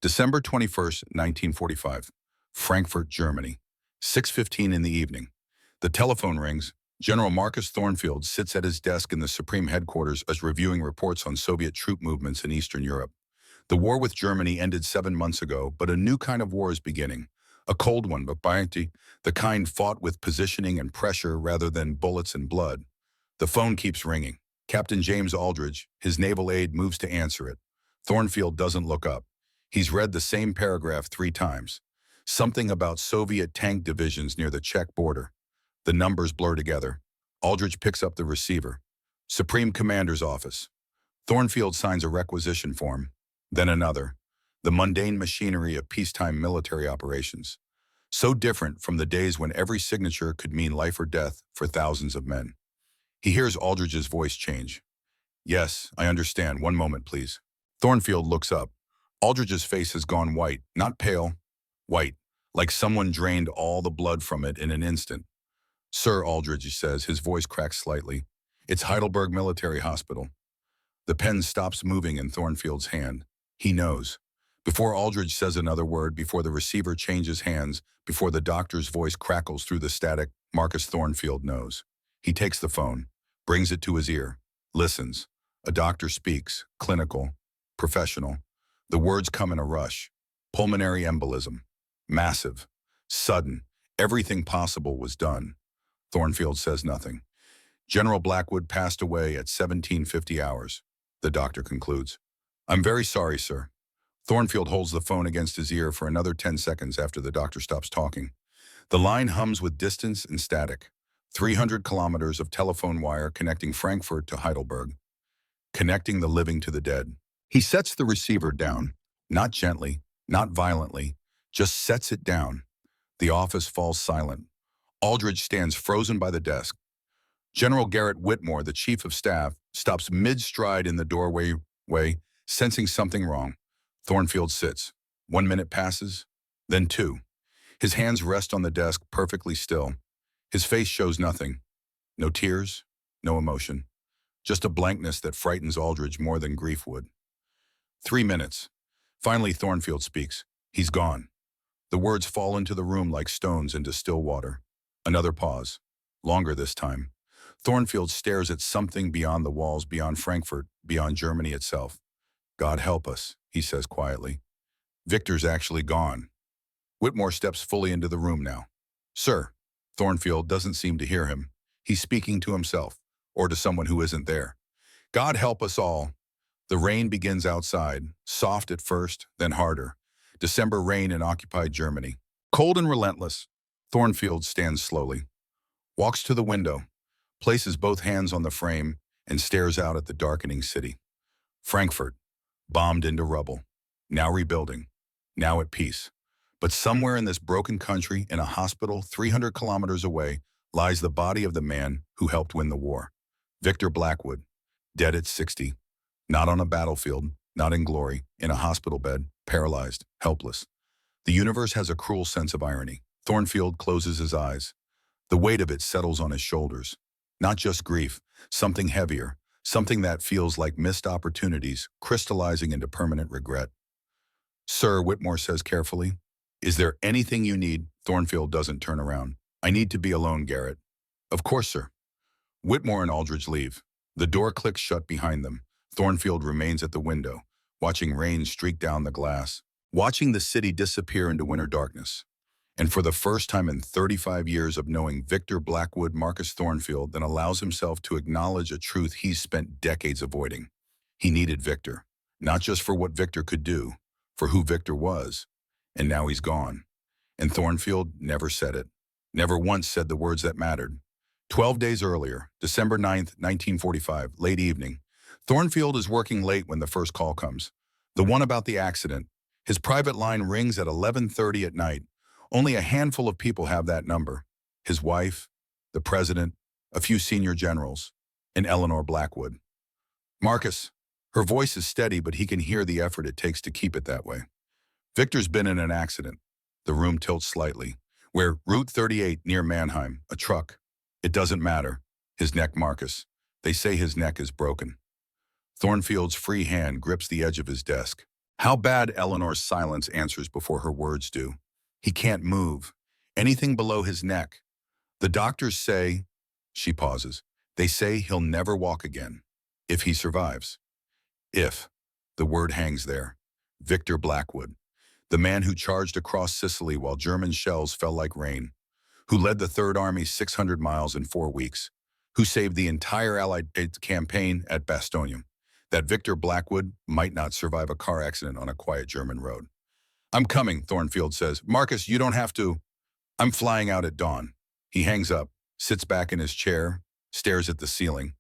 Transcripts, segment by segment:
December 21st, 1945, Frankfurt, Germany, 6:15 in the evening. The telephone rings. General Marcus Thornfield sits at his desk in the Supreme Headquarters as reviewing reports on Soviet troop movements in Eastern Europe. The war with Germany ended 7 months ago, but a new kind of war is beginning. A cold one, but the kind fought with positioning and pressure rather than bullets and blood. The phone keeps ringing. Captain James Aldridge, his naval aide, moves to answer it. Thornfield doesn't look up. He's read the same paragraph 3 times. Something about Soviet tank divisions near the Czech border. The numbers blur together. Aldridge picks up the receiver. Supreme Commander's office. Thornfield signs a requisition form. Then another. The mundane machinery of peacetime military operations. So different from the days when every signature could mean life or death for thousands of men. He hears Aldridge's voice change. "Yes, I understand. One moment, please." Thornfield looks up. Aldridge's face has gone white, not pale, white, like someone drained all the blood from it in an instant. "Sir," Aldridge says, his voice cracks slightly. "It's Heidelberg Military Hospital." The pen stops moving in Thornfield's hand. He knows. Before Aldridge says another word, before the receiver changes hands, before the doctor's voice crackles through the static, Marcus Thornfield knows. He takes the phone, brings it to his ear, listens. A doctor speaks, clinical, professional. The words come in a rush. Pulmonary embolism. Massive. Sudden. Everything possible was done. Thornfield says nothing. General Blackwood passed away at 1750 hours, the doctor concludes. "I'm very sorry, sir." Thornfield holds the phone against his ear for another 10 seconds after the doctor stops talking. The line hums with distance and static. 300 kilometers of telephone wire connecting Frankfurt to Heidelberg. Connecting the living to the dead. He sets the receiver down, not gently, not violently, just sets it down. The office falls silent. Aldridge stands frozen by the desk. General Garrett Whitmore, the chief of staff, stops mid-stride in the doorway, sensing something wrong. Thornfield sits. 1 minute passes, then 2. His hands rest on the desk, perfectly still. His face shows nothing. No tears, no emotion. Just a blankness that frightens Aldridge more than grief would. 3 minutes. Finally, Thornfield speaks. He's gone. The words fall into the room like stones into still water. Another pause. Longer this time. Thornfield stares at something beyond the walls, beyond Frankfurt, beyond Germany itself. "God help us," he says quietly. "Victor's actually gone." Whitmore steps fully into the room now. "Sir." Thornfield doesn't seem to hear him. He's speaking to himself, or to someone who isn't there. "God help us all." The rain begins outside, soft at first, then harder. December rain in occupied Germany. Cold and relentless. Thornfield stands slowly, walks to the window, places both hands on the frame, and stares out at the darkening city. Frankfurt, bombed into rubble, now rebuilding, now at peace. But somewhere in this broken country, in a hospital 300 kilometers away, lies the body of the man who helped win the war. Victor Blackwood, dead at 60. Not on a battlefield, not in glory, in a hospital bed, paralyzed, helpless. The universe has a cruel sense of irony. Thornfield closes his eyes. The weight of it settles on his shoulders. Not just grief, something heavier, something that feels like missed opportunities, crystallizing into permanent regret. "Sir," Whitmore says carefully, "is there anything you need?" Thornfield doesn't turn around. "I need to be alone, Garrett." "Of course, sir." Whitmore and Aldridge leave. The door clicks shut behind them. Thornfield remains at the window, watching rain streak down the glass, watching the city disappear into winter darkness. And for the first time in 35 years of knowing Victor Blackwood, Marcus Thornfield then allows himself to acknowledge a truth he's spent decades avoiding. He needed Victor, not just for what Victor could do, for who Victor was. And now he's gone. And Thornfield never said it, never once said the words that mattered. 12 days earlier, December 9th, 1945, late evening, Thornfield is working late when the first call comes. The one about the accident. His private line rings at 11:30 at night. Only a handful of people have that number. His wife, the president, a few senior generals, and Eleanor Blackwood. "Marcus." Her voice is steady, but he can hear the effort it takes to keep it that way. "Victor's been in an accident." The room tilts slightly. "Where? Route 38 near Mannheim. A truck." "It doesn't matter." "His neck, Marcus. They say his neck is broken." Thornfield's free hand grips the edge of his desk. How bad? Eleanor's silence answers before her words do. He can't move. Anything below his neck. The doctors say, she pauses, they say he'll never walk again. If he survives. If. The word hangs there. Victor Blackwood. The man who charged across Sicily while German shells fell like rain. Who led the Third Army 600 miles in 4 weeks. Who saved the entire Allied campaign at Bastogne. That Victor Blackwood might not survive a car accident on a quiet German road. I'm coming, Thornfield says. Marcus, you don't have to. I'm flying out at dawn. He hangs up, sits back in his chair, stares at the ceiling.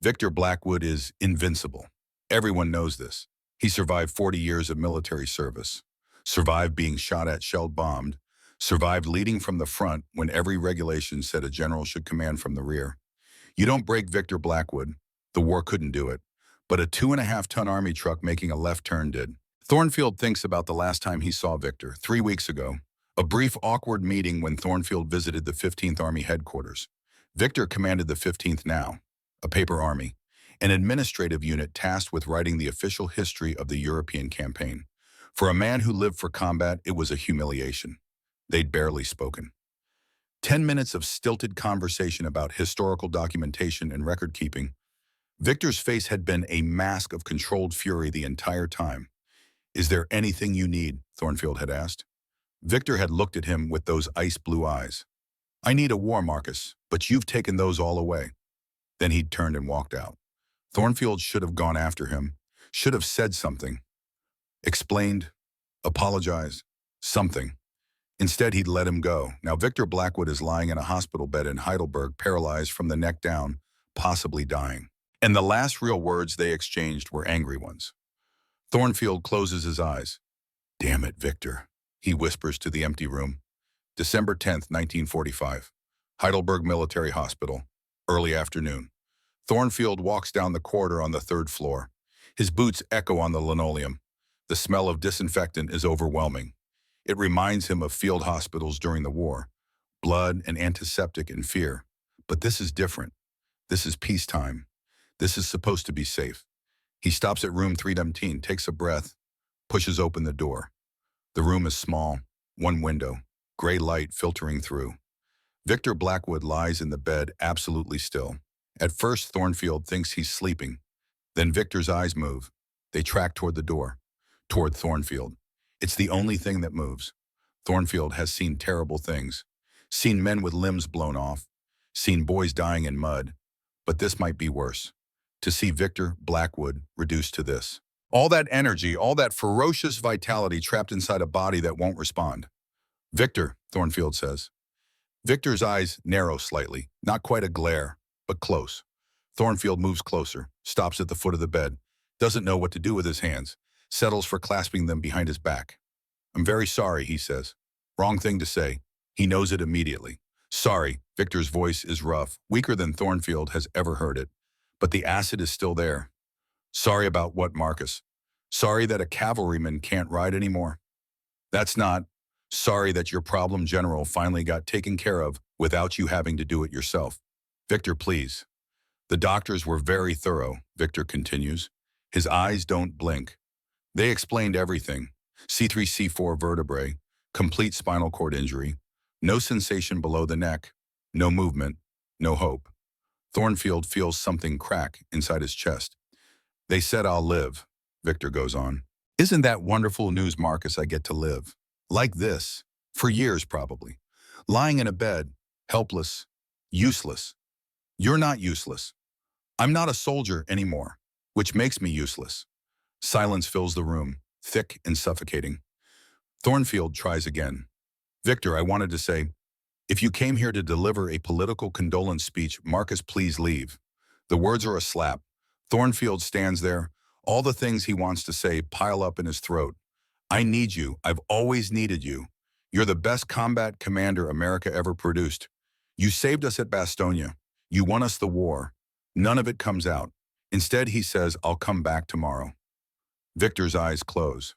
Victor Blackwood is invincible. Everyone knows this. He survived 40 years of military service, survived being shot at, shelled, bombed, survived leading from the front when every regulation said a general should command from the rear. You don't break Victor Blackwood. The war couldn't do it. But a 2.5-ton army truck making a left turn did. Thornfield thinks about the last time he saw Victor, 3 weeks ago. A brief, awkward meeting when Thornfield visited the 15th Army headquarters. Victor commanded the 15th now, a paper army, an administrative unit tasked with writing the official history of the European campaign. For a man who lived for combat, it was a humiliation. They'd barely spoken. 10 minutes of stilted conversation about historical documentation and record-keeping. Victor's face had been a mask of controlled fury the entire time. Is there anything you need? Thornfield had asked. Victor had looked at him with those ice-blue eyes. I need a war, Marcus, but you've taken those all away. Then he'd turned and walked out. Thornfield should have gone after him, should have said something. Explained, apologized, something. Instead, he'd let him go. Now Victor Blackwood is lying in a hospital bed in Heidelberg, paralyzed from the neck down, possibly dying. And the last real words they exchanged were angry ones. Thornfield closes his eyes. Damn it, Victor, he whispers to the empty room. December 10th, 1945. Heidelberg Military Hospital. Early afternoon. Thornfield walks down the corridor on the 3rd floor. His boots echo on the linoleum. The smell of disinfectant is overwhelming. It reminds him of field hospitals during the war. Blood and antiseptic and fear. But this is different. This is peacetime. This is supposed to be safe. He stops at room 317, takes a breath, pushes open the door. The room is small, one window, gray light filtering through. Victor Blackwood lies in the bed, absolutely still. At first, Thornfield thinks he's sleeping. Then Victor's eyes move. They track toward the door, toward Thornfield. It's the only thing that moves. Thornfield has seen terrible things, seen men with limbs blown off, seen boys dying in mud. But this might be worse. To see Victor Blackwood reduced to this. All that energy, all that ferocious vitality trapped inside a body that won't respond. Victor, Thornfield says. Victor's eyes narrow slightly, not quite a glare, but close. Thornfield moves closer, stops at the foot of the bed, doesn't know what to do with his hands, settles for clasping them behind his back. I'm very sorry, he says. Wrong thing to say. He knows it immediately. Sorry, Victor's voice is rough, weaker than Thornfield has ever heard it. But the acid is still there. Sorry about what, Marcus? Sorry that a cavalryman can't ride anymore? That's not. Sorry that your problem general finally got taken care of without you having to do it yourself. Victor, please. The doctors were very thorough, Victor continues. His eyes don't blink. They explained everything. C3, C4 vertebrae, complete spinal cord injury, no sensation below the neck, no movement, no hope. Thornfield feels something crack inside his chest. They said I'll live, Victor goes on. Isn't that wonderful news, Marcus? I get to live. Like this. For years, probably. Lying in a bed, helpless, useless. You're not useless. I'm not a soldier anymore, which makes me useless. Silence fills the room, thick and suffocating. Thornfield tries again. Victor, I wanted to say, if you came here to deliver a political condolence speech, Marcus, please leave. The words are a slap. Thornfield stands there. All the things he wants to say pile up in his throat. I need you. I've always needed you. You're the best combat commander America ever produced. You saved us at Bastogne. You won us the war. None of it comes out. Instead, he says, I'll come back tomorrow. Victor's eyes close.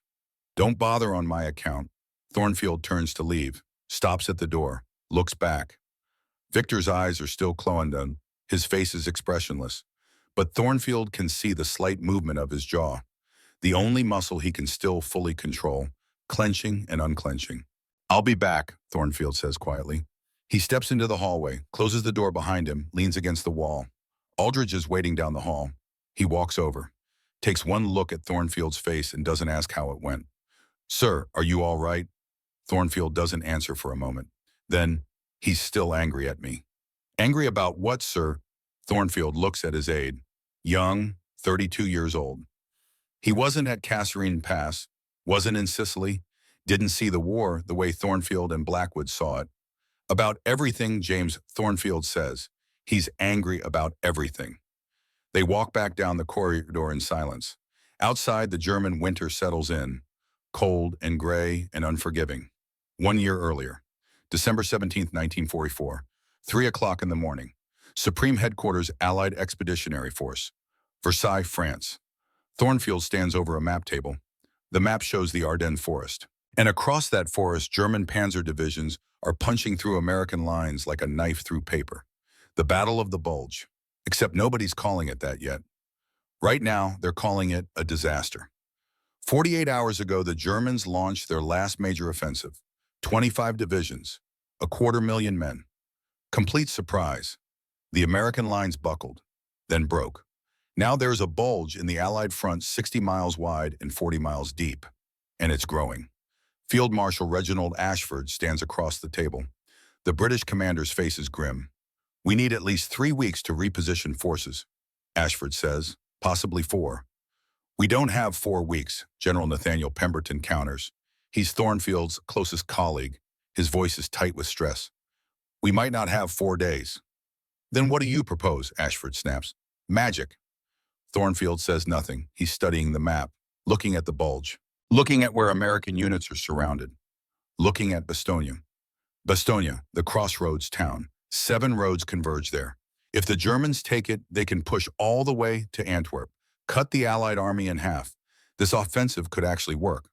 Don't bother on my account. Thornfield turns to leave, stops at the door. Looks back. Victor's eyes are still closed, his face is expressionless, but Thornfield can see the slight movement of his jaw. the only muscle he can still fully control, clenching and unclenching. "I'll be back," Thornfield says quietly. He steps into the hallway, closes the door behind him, leans against the wall. Aldridge is waiting down the hall. He walks over, takes one look at Thornfield's face and doesn't ask how it went. "Sir, are you all right?" Thornfield doesn't answer for a moment. Then, "He's still angry at me." "Angry about what, sir?" Thornfield looks at his aide. Young, 32 years old. He wasn't at Kasserine Pass, wasn't in Sicily, didn't see the war the way Thornfield and Blackwood saw it. About everything, James Thornfield says. He's angry about everything. They walk back down the corridor in silence. Outside, the German winter settles in, cold and gray and unforgiving. 1 year earlier, December 17th, 1944, 3 o'clock in the morning, Supreme Headquarters Allied Expeditionary Force, Versailles, France. Thornfield stands over a map table. The map shows the Ardennes Forest. And across that forest, German panzer divisions are punching through American lines like a knife through paper. The Battle of the Bulge. Except nobody's calling it that yet. Right now, they're calling it a disaster. 48 hours ago, the Germans launched their last major offensive. 25 divisions, 250,000 men. Complete surprise. The American lines buckled, then broke. Now there's a bulge in the Allied front 60 miles wide and 40 miles deep, and it's growing. Field Marshal Reginald Ashford stands across the table. The British commander's face is grim. "We need at least 3 weeks to reposition forces," Ashford says, "possibly 4. "We don't have 4 weeks, General Nathaniel Pemberton counters. He's Thornfield's closest colleague. His voice is tight with stress. "We might not have 4 days. "Then what do you propose?" Ashford snaps. "Magic." Thornfield says nothing. He's studying the map, looking at the bulge, looking at where American units are surrounded, looking at Bastogne. Bastogne, the crossroads town. 7 roads converge there. If the Germans take it, they can push all the way to Antwerp, cut the Allied army in half. This offensive could actually work.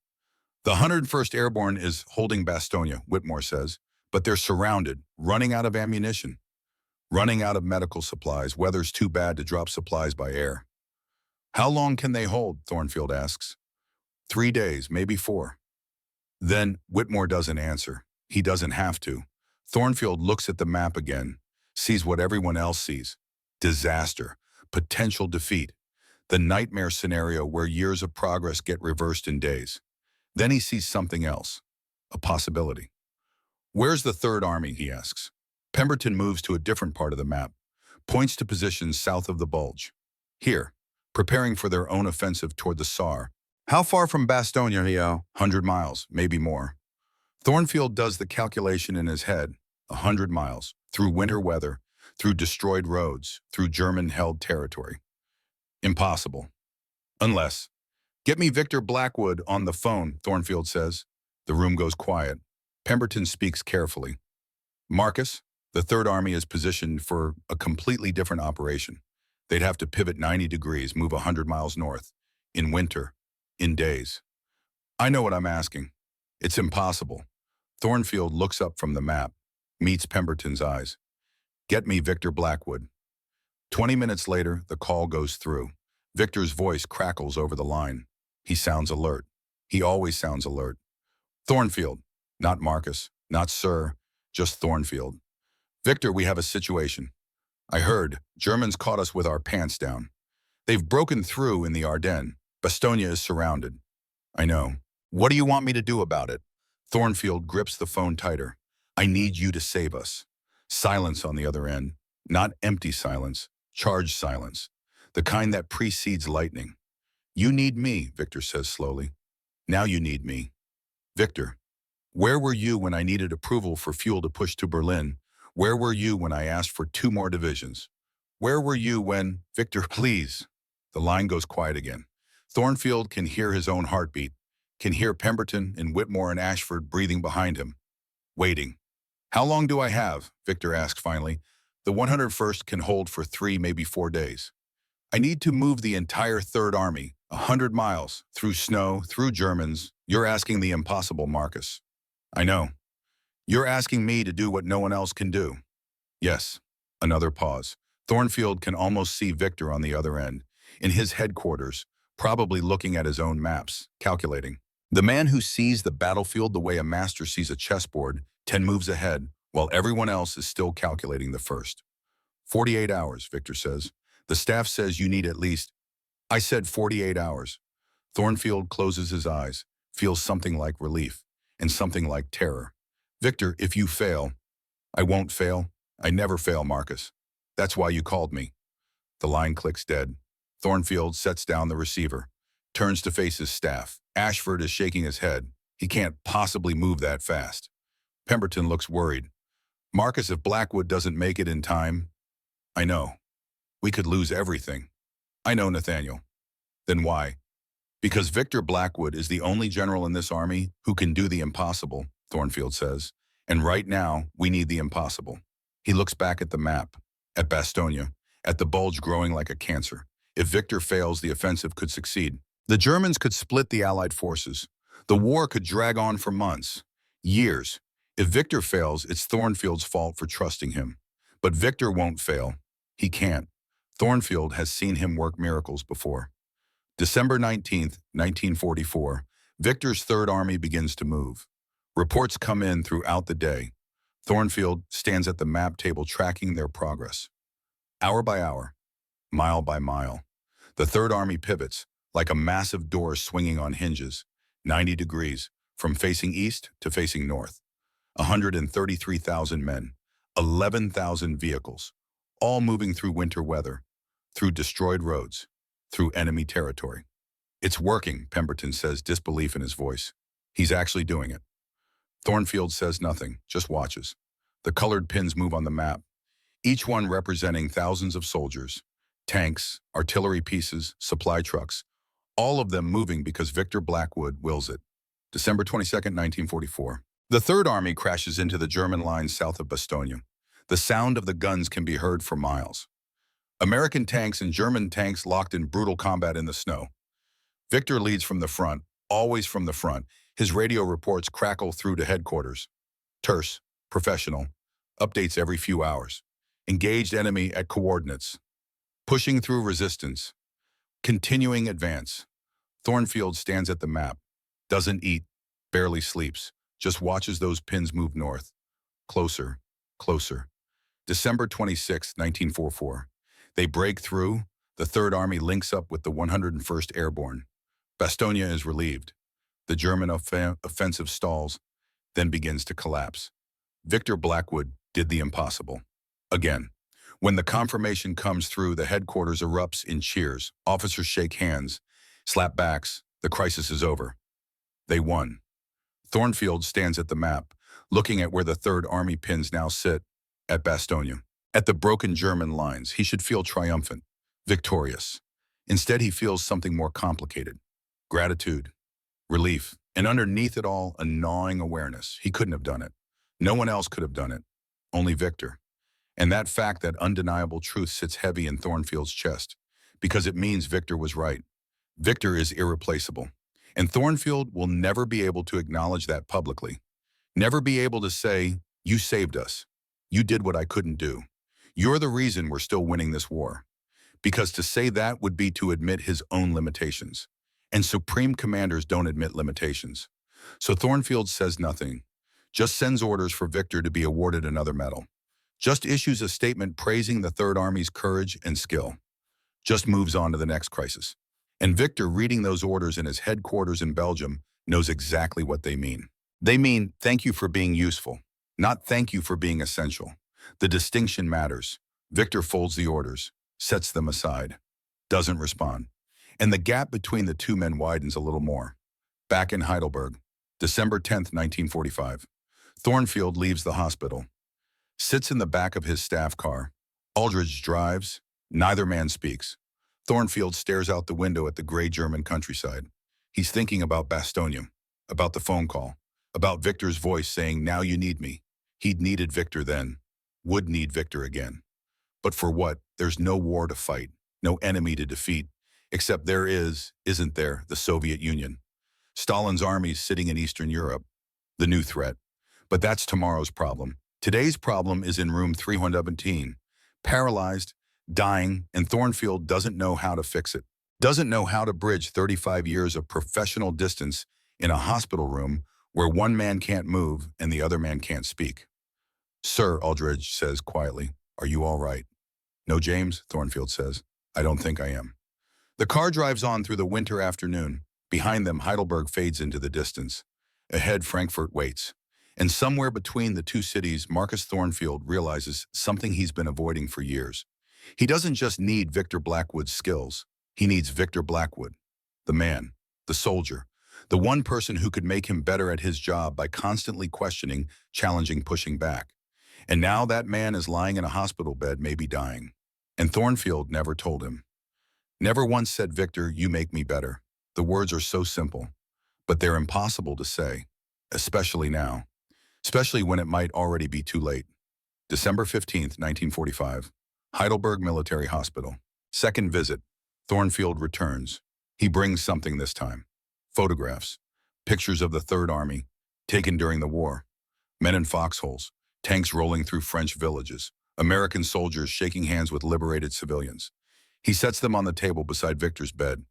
"The 101st Airborne is holding Bastogne," Whitmore says, "but they're surrounded, running out of ammunition, running out of medical supplies. Weather's too bad to drop supplies by air." "How long can they hold?" Thornfield asks. 3 days, maybe 4. Then Whitmore doesn't answer. He doesn't have to. Thornfield looks at the map again, sees what everyone else sees. Disaster, potential defeat, the nightmare scenario where years of progress get reversed in days. Then he sees something else, a possibility. "Where's the Third Army?" he asks. Pemberton moves to a different part of the map, points to positions south of the bulge. "Here, preparing for their own offensive toward the Saar." "How far from Bastogne, Leo?" 100 miles, maybe more. Thornfield does the calculation in his head. 100 miles, through winter weather, through destroyed roads, through German-held territory. Impossible. Unless. "Get me Victor Blackwood on the phone," Thornfield says. The room goes quiet. Pemberton speaks carefully. "Marcus, the Third Army is positioned for a completely different operation. They'd have to pivot 90 degrees, move 100 miles north. In winter. In days." "I know what I'm asking." "It's impossible." Thornfield looks up from the map, meets Pemberton's eyes. "Get me Victor Blackwood." 20 minutes later, the call goes through. Victor's voice crackles over the line. He sounds alert. He always sounds alert. "Thornfield." Not Marcus, not Sir, just Thornfield. "Victor, we have a situation. I heard Germans caught us with our pants down. They've broken through in the Ardennes. Bastogne is surrounded." "I know. What do you want me to do about it?" Thornfield grips the phone tighter. "I need you to save us." Silence on the other end. Not empty silence, charged silence. The kind that precedes lightning. "You need me," Victor says slowly. "Now you need me." "Victor, where were you when I needed approval for fuel to push to Berlin? Where were you when I asked for 2 more divisions? Where were you when—" "Victor, please." The line goes quiet again. Thornfield can hear his own heartbeat, can hear Pemberton and Whitmore and Ashford breathing behind him, waiting. "How long do I have?" Victor asks finally. "The 101st can hold for 3, maybe 4 days. I need to move the entire Third Army, 100 miles, through snow, through Germans. You're asking the impossible, Marcus." "I know. You're asking me to do what no one else can do." "Yes." Another pause. Thornfield can almost see Victor on the other end. In his headquarters, probably looking at his own maps, calculating. The man who sees the battlefield the way a master sees a chessboard, 10 moves ahead, while everyone else is still calculating the first. 48 hours, Victor says. The staff says you need at least. I said 48 hours. Thornfield closes his eyes, feels something like relief, and something like terror. Victor, if you fail, I won't fail. I never fail, Marcus. That's why you called me. The line clicks dead. Thornfield sets down the receiver, turns to face his staff. Ashford is shaking his head. He can't possibly move that fast. Pemberton looks worried. Marcus, if Blackwood doesn't make it in time, I know. We could lose everything. I know, Nathaniel. Then why? Because Victor Blackwood is the only general in this army who can do the impossible, Thornfield says. And right now, we need the impossible. He looks back at the map, at Bastogne, at the bulge growing like a cancer. If Victor fails, the offensive could succeed. The Germans could split the Allied forces. The war could drag on for months, years. If Victor fails, it's Thornfield's fault for trusting him. But Victor won't fail. He can't. Thornfield has seen him work miracles before. December 19th, 1944, Victor's Third Army begins to move. Reports come in throughout the day. Thornfield stands at the map table tracking their progress. Hour by hour, mile by mile, the Third Army pivots like a massive door swinging on hinges, 90 degrees, from facing east to facing north. 133,000 men, 11,000 vehicles, all moving through winter weather, through destroyed roads, through enemy territory. It's working, Pemberton says, disbelief in his voice. He's actually doing it. Thornfield says nothing, just watches. The colored pins move on the map, each one representing thousands of soldiers, tanks, artillery pieces, supply trucks, all of them moving because Victor Blackwood wills it. December 22nd, 1944. The Third Army crashes into the German lines south of Bastogne. The sound of the guns can be heard for miles. American tanks and German tanks locked in brutal combat in the snow. Victor leads from the front, always from the front. His radio reports crackle through to headquarters. Terse, professional, updates every few hours. Engaged enemy at coordinates. Pushing through resistance. Continuing advance. Thornfield stands at the map. Doesn't eat, barely sleeps. Just watches those pins move north. Closer, closer. December 26, 1944. They break through. The Third Army links up with the 101st Airborne. Bastogne is relieved. The German offensive stalls, then begins to collapse. Victor Blackwood did the impossible. Again. When the confirmation comes through, the headquarters erupts in cheers. Officers shake hands, slap backs. The crisis is over. They won. Thornfield stands at the map, looking at where the Third Army pins now sit, at Bastogne. At the broken German lines, he should feel triumphant, victorious. Instead, he feels something more complicated. Gratitude, relief, and underneath it all, a gnawing awareness. He couldn't have done it. No one else could have done it. Only Victor. And that fact, that undeniable truth, sits heavy in Thornfield's chest, because it means Victor was right. Victor is irreplaceable. And Thornfield will never be able to acknowledge that publicly. Never be able to say, you saved us. You did what I couldn't do. You're the reason we're still winning this war. Because to say that would be to admit his own limitations. And supreme commanders don't admit limitations. So Thornfield says nothing, just sends orders for Victor to be awarded another medal. Just issues a statement praising the Third Army's courage and skill. Just moves on to the next crisis. And Victor, reading those orders in his headquarters in Belgium, knows exactly what they mean. They mean, thank you for being useful, not thank you for being essential. The distinction matters. Victor folds the orders, sets them aside, doesn't respond. And the gap between the two men widens a little more. Back in Heidelberg, December 10th, 1945. Thornfield leaves the hospital, sits in the back of his staff car. Aldridge drives. Neither man speaks. Thornfield stares out the window at the gray German countryside. He's thinking about Bastogne, about the phone call, about Victor's voice saying, now you need me. He'd needed Victor then, would need Victor again. But for what? There's no war to fight, no enemy to defeat, except there isn't there, the Soviet Union. Stalin's armies sitting in Eastern Europe, the new threat. But that's tomorrow's problem. Today's problem is in room 317, paralyzed, dying, and Thornfield doesn't know how to fix it. Doesn't know how to bridge 35 years of professional distance in a hospital room where one man can't move and the other man can't speak. Sir, Aldridge says quietly, are you all right? No, James, Thornfield says. I don't think I am. The car drives on through the winter afternoon. Behind them, Heidelberg fades into the distance. Ahead, Frankfurt waits. And somewhere between the two cities, Marcus Thornfield realizes something he's been avoiding for years. He doesn't just need Victor Blackwood's skills. He needs Victor Blackwood, the man, the soldier, the one person who could make him better at his job by constantly questioning, challenging, pushing back. And now that man is lying in a hospital bed, maybe dying. And Thornfield never told him. Never once said, Victor, you make me better. The words are so simple, but they're impossible to say, especially now, especially when it might already be too late. December 15th, 1945, Heidelberg Military Hospital. Second visit. Thornfield returns. He brings something this time. Photographs. Pictures of the Third Army, taken during the war. Men in foxholes, tanks rolling through French villages, American soldiers shaking hands with liberated civilians. He sets them on the table beside Victor's bed.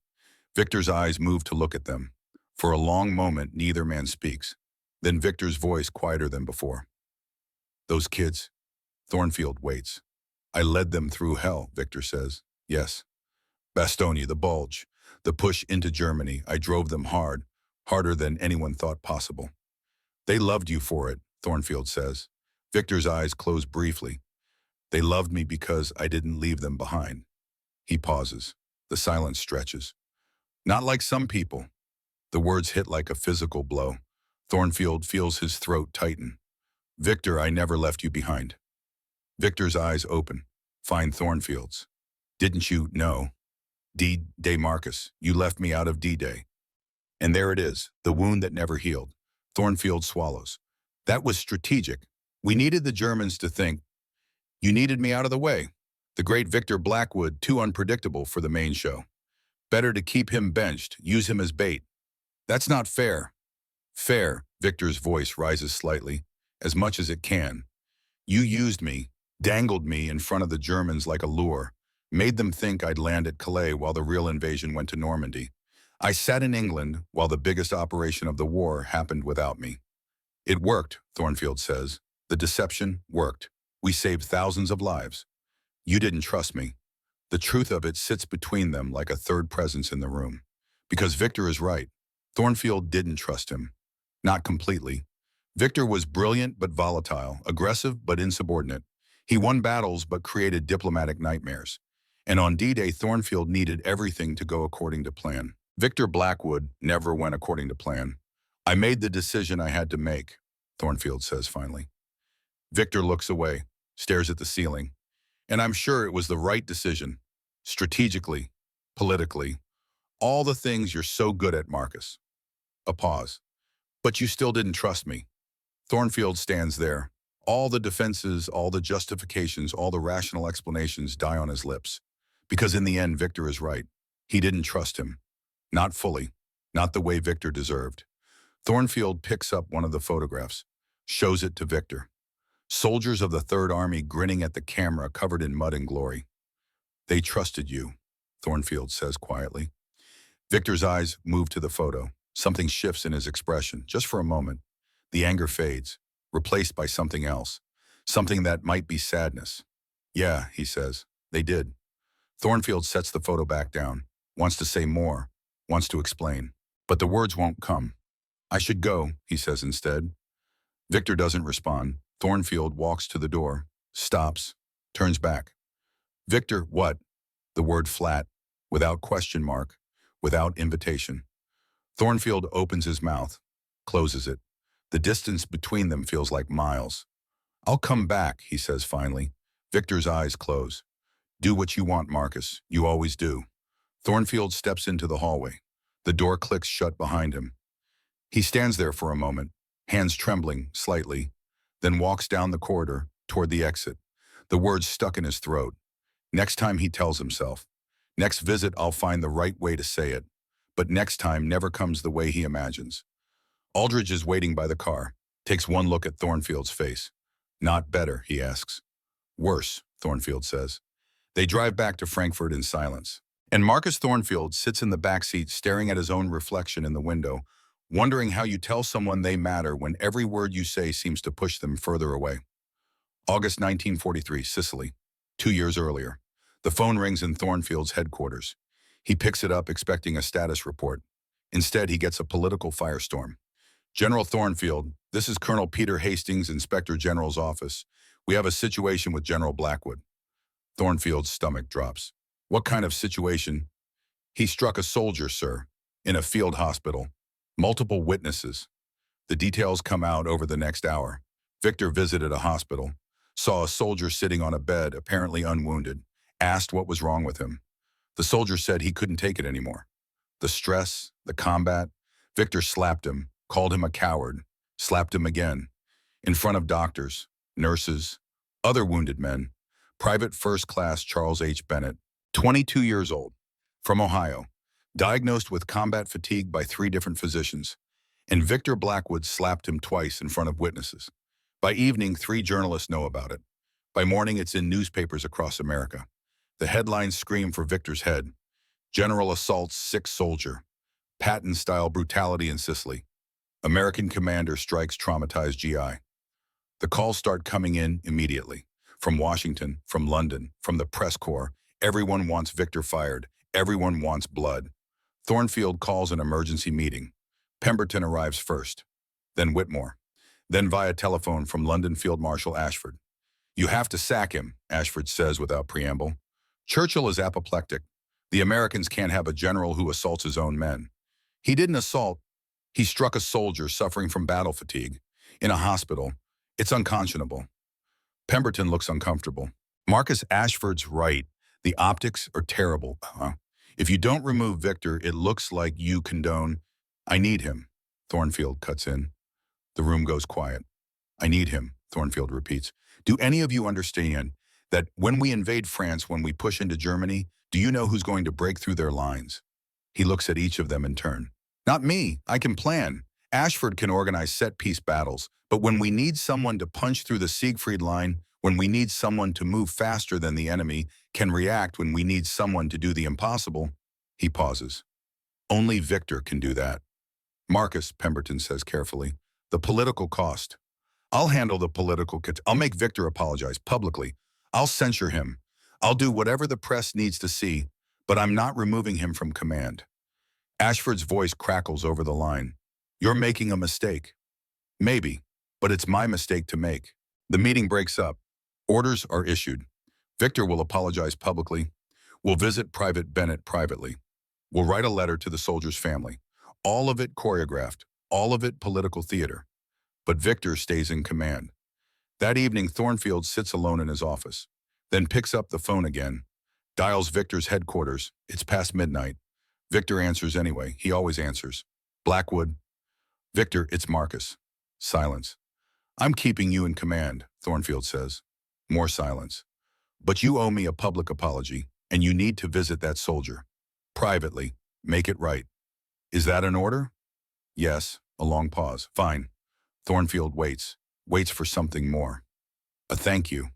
Victor's eyes move to look at them. For a long moment, neither man speaks. Then Victor's voice quieter than before. Those kids. Thornfield waits. I led them through hell, Victor says. Yes. Bastogne, the bulge, the push into Germany. I drove them hard, harder than anyone thought possible. They loved you for it, Thornfield says. Victor's eyes close briefly. They loved me because I didn't leave them behind. He pauses. The silence stretches. Not like some people. The words hit like a physical blow. Thornfield feels his throat tighten. Victor, I never left you behind. Victor's eyes open. Find Thornfield's. Didn't you know? D-Day Marcus, you left me out of D-Day. And there it is, the wound that never healed. Thornfield swallows. That was strategic. We needed the Germans to think, you needed me out of the way. The great Victor Blackwood, too unpredictable for the main show. Better to keep him benched, use him as bait. That's not fair. Fair, Victor's voice rises slightly, as much as it can. You used me, dangled me in front of the Germans like a lure, made them think I'd land at Calais while the real invasion went to Normandy. I sat in England while the biggest operation of the war happened without me. It worked, Thornfield says. The deception worked. We saved thousands of lives. You didn't trust me. The truth of it sits between them like a third presence in the room. Because Victor is right. Thornfield didn't trust him. Not completely. Victor was brilliant but volatile, aggressive but insubordinate. He won battles but created diplomatic nightmares. And on D-Day, Thornfield needed everything to go according to plan. Victor Blackwood never went according to plan. I made the decision I had to make, Thornfield says finally. Victor looks away, stares at the ceiling. And I'm sure it was the right decision. Strategically, politically, all the things you're so good at, Marcus. A pause. But you still didn't trust me. Thornfield stands there. All the defenses, all the justifications, all the rational explanations die on his lips. Because in the end, Victor is right. He didn't trust him. Not fully. Not the way Victor deserved. Thornfield picks up one of the photographs, shows it to Victor. Soldiers of the Third Army grinning at the camera, covered in mud and glory. They trusted you, Thornfield says quietly. Victor's eyes move to the photo. Something shifts in his expression, just for a moment. The anger fades, replaced by something else. Something that might be sadness. Yeah, he says, they did. Thornfield sets the photo back down, wants to say more, wants to explain. But the words won't come. I should go, he says instead. Victor doesn't respond. Thornfield walks to the door, stops, turns back. Victor, what? The word flat, without question mark, without invitation. Thornfield opens his mouth, closes it. The distance between them feels like miles. I'll come back, he says finally. Victor's eyes close. Do what you want, Marcus. You always do. Thornfield steps into the hallway. The door clicks shut behind him. He stands there for a moment, hands trembling slightly, then walks down the corridor toward the exit, the words stuck in his throat. Next time, he tells himself, next visit I'll find the right way to say it, but next time never comes the way he imagines. Aldridge is waiting by the car, takes one look at Thornfield's face. Not better, he asks. Worse, Thornfield says. They drive back to Frankfurt in silence. And Marcus Thornfield sits in the back seat staring at his own reflection in the window, wondering how you tell someone they matter when every word you say seems to push them further away. August 1943, Sicily. 2 years earlier. The phone rings in Thornfield's headquarters. He picks it up expecting a status report. Instead, he gets a political firestorm. General Thornfield, this is Colonel Peter Hastings, Inspector General's office. We have a situation with General Blackwood. Thornfield's stomach drops. What kind of situation? He struck a soldier, sir, in a field hospital. Multiple witnesses. The details come out over the next hour. Victor visited a hospital, saw a soldier sitting on a bed, apparently unwounded, asked what was wrong with him. The soldier said he couldn't take it anymore. The stress, the combat. Victor slapped him, called him a coward, slapped him again, in front of doctors, nurses, other wounded men. Private First Class Charles H. Bennett, 22 years old, from Ohio, diagnosed with combat fatigue by 3 different physicians, and Victor Blackwood slapped him twice in front of witnesses. By evening, 3 journalists know about it. By morning, it's in newspapers across America. The headlines scream for Victor's head. General assaults sick soldier. Patton-style brutality in Sicily. American commander strikes traumatized GI. The calls start coming in immediately. From Washington, from London, from the press corps. Everyone wants Victor fired. Everyone wants blood. Thornfield calls an emergency meeting. Pemberton arrives first. Then Whitmore. Then via telephone from London Field Marshal Ashford. You have to sack him, Ashford says without preamble. Churchill is apoplectic. The Americans can't have a general who assaults his own men. He didn't assault. He struck a soldier suffering from battle fatigue. In a hospital. It's unconscionable. Pemberton looks uncomfortable. Marcus Ashford's right. The optics are terrible. If you don't remove Victor, it looks like you condone. I need him, Thornfield cuts in. The room goes quiet. I need him, Thornfield repeats. Do any of you understand that when we invade France, when we push into Germany, do you know who's going to break through their lines? He looks at each of them in turn. Not me. I can plan. Ashford can organize set-piece battles. But when we need someone to punch through the Siegfried line, when we need someone to move faster than the enemy, can react when we need someone to do the impossible, he pauses. Only Victor can do that. Marcus, Pemberton says carefully, the political cost. I'll handle the political I'll make Victor apologize publicly. I'll censure him. I'll do whatever the press needs to see, but I'm not removing him from command. Ashford's voice crackles over the line. You're making a mistake. Maybe, but it's my mistake to make. The meeting breaks up. Orders are issued. Victor will apologize publicly. We'll visit Private Bennett privately. We'll write a letter to the soldier's family. All of it choreographed, all of it political theater. But Victor stays in command. That evening, Thornfield sits alone in his office, then picks up the phone again, dials Victor's headquarters. It's past midnight. Victor answers anyway. He always answers. Blackwood. Victor, it's Marcus. Silence. I'm keeping you in command, Thornfield says. More silence. But you owe me a public apology, and you need to visit that soldier. Privately. Make it right. Is that an order? Yes. A long pause. Fine. Thornfield waits for something more. A thank you.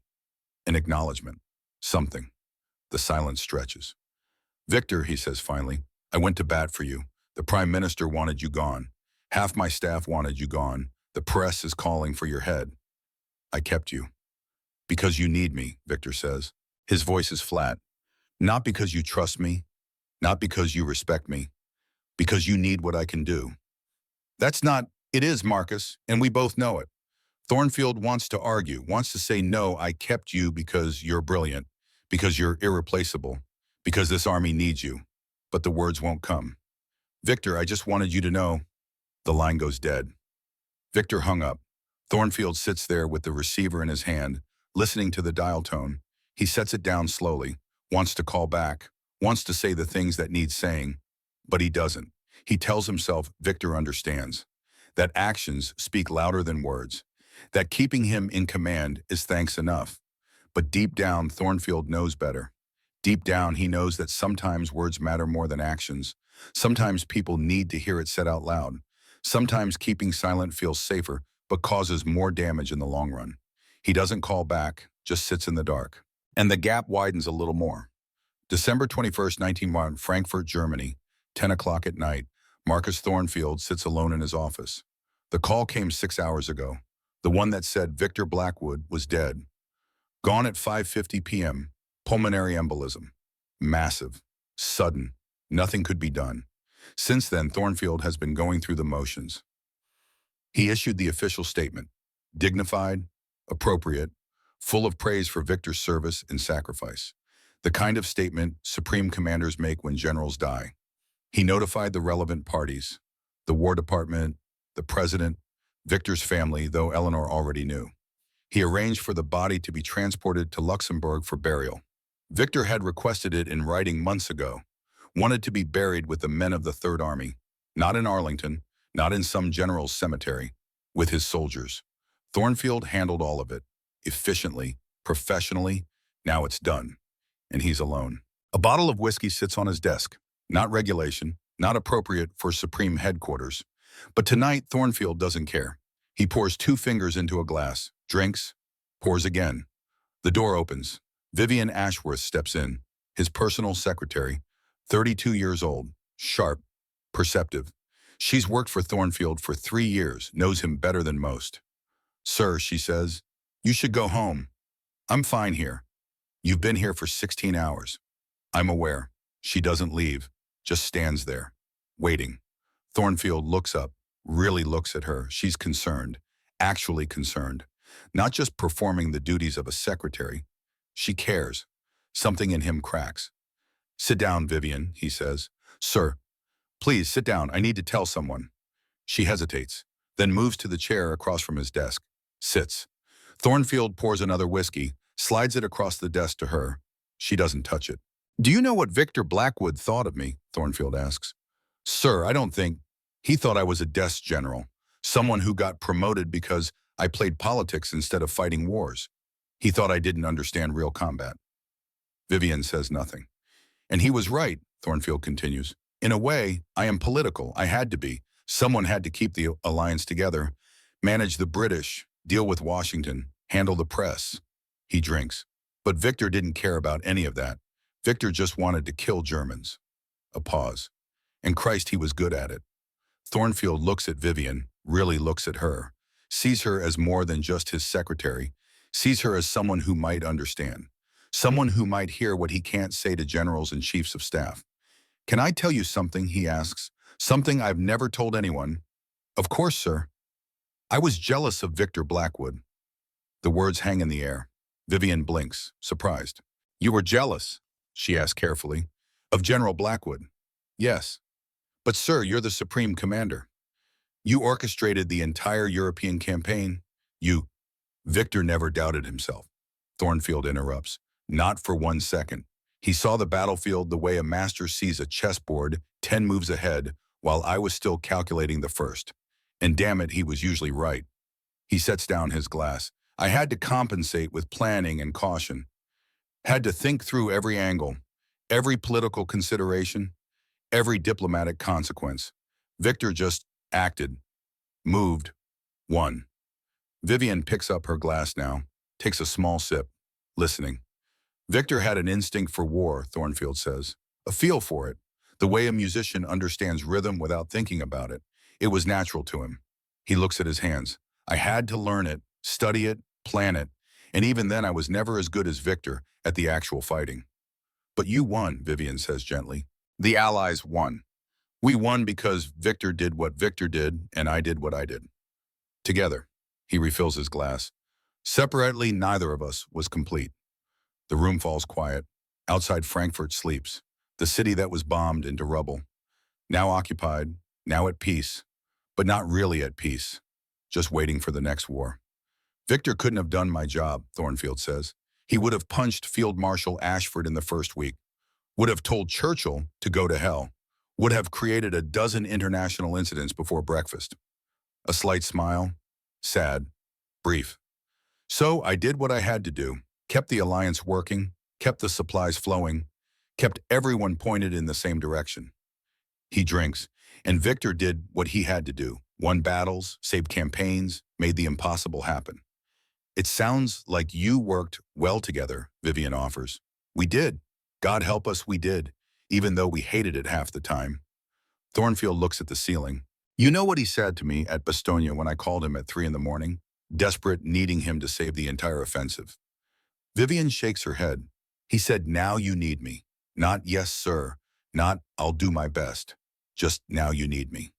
An acknowledgement. Something. The silence stretches. Victor, he says finally, I went to bat for you. The Prime Minister wanted you gone. Half my staff wanted you gone. The press is calling for your head. I kept you. Because you need me, Victor says. His voice is flat. Not because you trust me, not because you respect me, because you need what I can do. That's not, it is, Marcus, and we both know it. Thornfield wants to argue, wants to say, no, I kept you because you're brilliant, because you're irreplaceable, because this army needs you. But the words won't come. Victor, I just wanted you to know. The line goes dead. Victor hung up. Thornfield sits there with the receiver in his hand, listening to the dial tone. He sets it down slowly, wants to call back, wants to say the things that need saying, but he doesn't. He tells himself Victor understands, that actions speak louder than words, that keeping him in command is thanks enough. But deep down, Thornfield knows better. Deep down, he knows that sometimes words matter more than actions. Sometimes people need to hear it said out loud. Sometimes keeping silent feels safer, but causes more damage in the long run. He doesn't call back, just sits in the dark. And the gap widens a little more. December 21st, 1901, Frankfurt, Germany, 10 o'clock at night. Marcus Thornfield sits alone in his office. The call came 6 hours ago. The one that said Victor Blackwood was dead. Gone at 5:50 p.m. Pulmonary embolism. Massive. Sudden. Nothing could be done. Since then, Thornfield has been going through the motions. He issued the official statement. Dignified, appropriate, full of praise for Victor's service and sacrifice. The kind of statement supreme commanders make when generals die. He notified the relevant parties, the War Department, the President, Victor's family, though Eleanor already knew. He arranged for the body to be transported to Luxembourg for burial. Victor had requested it in writing months ago, wanted to be buried with the men of the Third Army, not in Arlington, not in some general's cemetery, with his soldiers. Thornfield handled all of it, efficiently, professionally. Now it's done, and he's alone. A bottle of whiskey sits on his desk, not regulation, not appropriate for Supreme Headquarters. But tonight, Thornfield doesn't care. He pours 2 fingers into a glass, drinks, pours again. The door opens. Vivian Ashworth steps in, his personal secretary, 32 years old, sharp, perceptive. She's worked for Thornfield for 3 years, knows him better than most. "Sir," she says, "you should go home. I'm fine here. You've been here for 16 hours. I'm aware." She doesn't leave, just stands there, waiting. Thornfield looks up, really looks at her. She's concerned, actually concerned, not just performing the duties of a secretary. She cares. Something in him cracks. "Sit down, Vivian," he says. "Sir, please sit down. I need to tell someone." She hesitates, then moves to the chair across from his desk, sits. Thornfield pours another whiskey, slides it across the desk to her. She doesn't touch it. "Do you know what Victor Blackwood thought of me?" Thornfield asks. "Sir, I don't think. He thought I was a desk general, someone who got promoted because I played politics instead of fighting wars. He thought I didn't understand real combat." Vivian says nothing. "And he was right," Thornfield continues. "In a way, I am political. I had to be. Someone had to keep the alliance together, manage the British, deal with Washington, handle the press." He drinks. But Victor didn't care about any of that. Victor just wanted to kill Germans. A pause. And Christ, he was good at it. Thornfield looks at Vivian, really looks at her, sees her as more than just his secretary, sees her as someone who might understand, someone who might hear what he can't say to generals and chiefs of staff. "Can I tell you something?" he asks. "Something I've never told anyone." "Of course, sir." "I was jealous of Victor Blackwood." The words hang in the air. Vivian blinks, surprised. "You were jealous?" she asked carefully. "Of General Blackwood?" "Yes." "But sir, you're the supreme commander. You orchestrated the entire European campaign. You—" Victor never doubted himself. Thornfield interrupts. Not for 1 second. He saw the battlefield the way a master sees a chessboard 10 moves ahead, while I was still calculating the first. And damn it, he was usually right. He sets down his glass. "I had to compensate with planning and caution. Had to think through every angle, every political consideration, every diplomatic consequence. Victor just acted, moved, won." Vivian picks up her glass now, takes a small sip, listening. "Victor had an instinct for war," Thornfield says. "A feel for it. The way a musician understands rhythm without thinking about it. It was natural to him." He looks at his hands. "I had to learn it, study it, plan it. And even then I was never as good as Victor at the actual fighting." "But you won," Vivian says gently. "The Allies won. We won because Victor did what Victor did and I did what I did. Together." He refills his glass. "Separately, neither of us was complete." The room falls quiet. Outside Frankfurt sleeps, the city that was bombed into rubble. Now occupied, now at peace, but not really at peace, just waiting for the next war. "Victor couldn't have done my job," Thornfield says. "He would have punched Field Marshal Ashford in the first week, would have told Churchill to go to hell, would have created a dozen international incidents before breakfast." A slight smile, sad, brief. "So I did what I had to do, kept the alliance working, kept the supplies flowing, kept everyone pointed in the same direction." He drinks, and Victor did what he had to do, won battles, saved campaigns, made the impossible happen. "It sounds like you worked well together," Vivian offers. "We did." God help us, we did, even though we hated it half the time. Thornfield looks at the ceiling. You know what he said to me at Bastogne when I called him at 3 in the morning, desperate, needing him to save the entire offensive? Vivian shakes her head. He said, now you need me. Not yes, sir. Not I'll do my best. Just now you need me.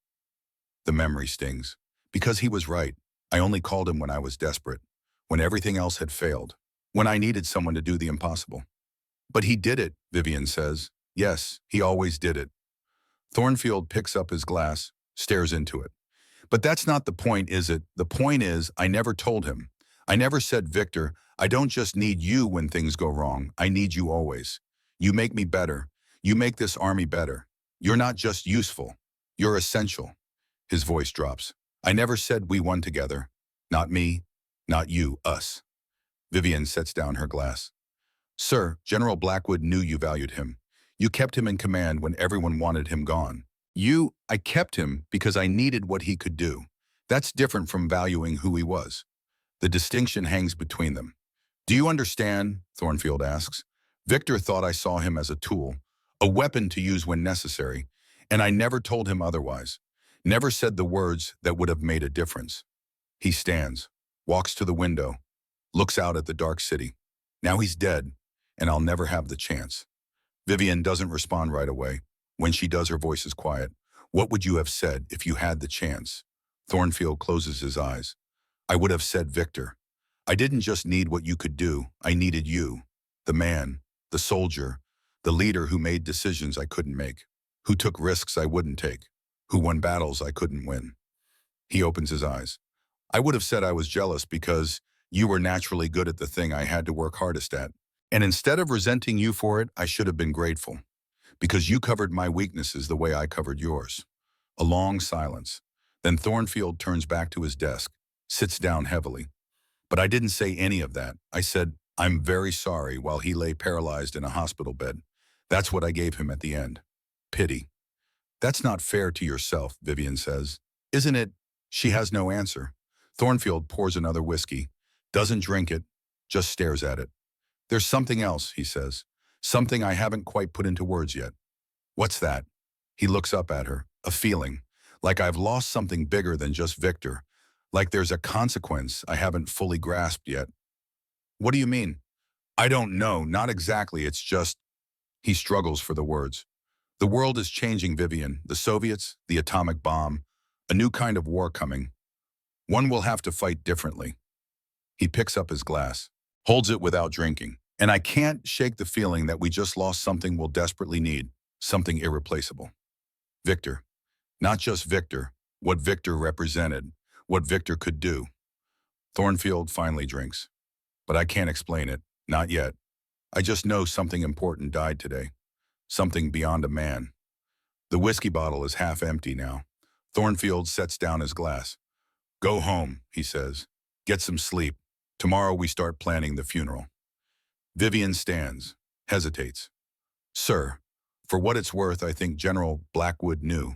The memory stings. Because he was right. I only called him when I was desperate, when everything else had failed, when I needed someone to do the impossible. But he did it, Vivian says. Yes, he always did it. Thornfield picks up his glass, stares into it. But that's not the point, is it? The point is, I never told him. I never said, Victor, I don't just need you when things go wrong. I need you always. You make me better. You make this army better. You're not just useful. You're essential. His voice drops. I never said we won together. Not me, not you, us. Vivian sets down her glass. Sir, General Blackwood knew you valued him. You kept him in command when everyone wanted him gone. I kept him because I needed what he could do. That's different from valuing who he was. The distinction hangs between them. Do you understand? Thornfield asks. Victor thought I saw him as a tool, a weapon to use when necessary, and I never told him otherwise. Never said the words that would have made a difference. He stands, walks to the window, looks out at the dark city. Now he's dead, and I'll never have the chance. Vivian doesn't respond right away. When she does, her voice is quiet. What would you have said if you had the chance? Thornfield closes his eyes. I would have said, Victor, I didn't just need what you could do. I needed you, the man, the soldier, the leader who made decisions I couldn't make, who took risks I wouldn't take, who won battles I couldn't win. He opens his eyes. I would have said I was jealous because you were naturally good at the thing I had to work hardest at. And instead of resenting you for it, I should have been grateful. Because you covered my weaknesses the way I covered yours. A long silence. Then Thornfield turns back to his desk, sits down heavily. But I didn't say any of that. I said, I'm very sorry, while he lay paralyzed in a hospital bed. That's what I gave him at the end. Pity. That's not fair to yourself, Vivian says. Isn't it? She has no answer. Thornfield pours another whiskey, doesn't drink it, just stares at it. There's something else, he says. Something I haven't quite put into words yet. What's that? He looks up at her, a feeling, like I've lost something bigger than just Victor, like there's a consequence I haven't fully grasped yet. What do you mean? I don't know, not exactly, it's just… He struggles for the words. The world is changing, Vivian. The Soviets, the atomic bomb, a new kind of war coming. One will have to fight differently. He picks up his glass, holds it without drinking. And I can't shake the feeling that we just lost something we'll desperately need, something irreplaceable. Victor. Not just Victor, what Victor represented, what Victor could do. Thornfield finally drinks. But I can't explain it, not yet. I just know something important died today. Something beyond a man. The whiskey bottle is half empty now. Thornfield sets down his glass. Go home, he says. Get some sleep. Tomorrow we start planning the funeral. Vivian stands, hesitates. Sir, for what it's worth, I think General Blackwood knew.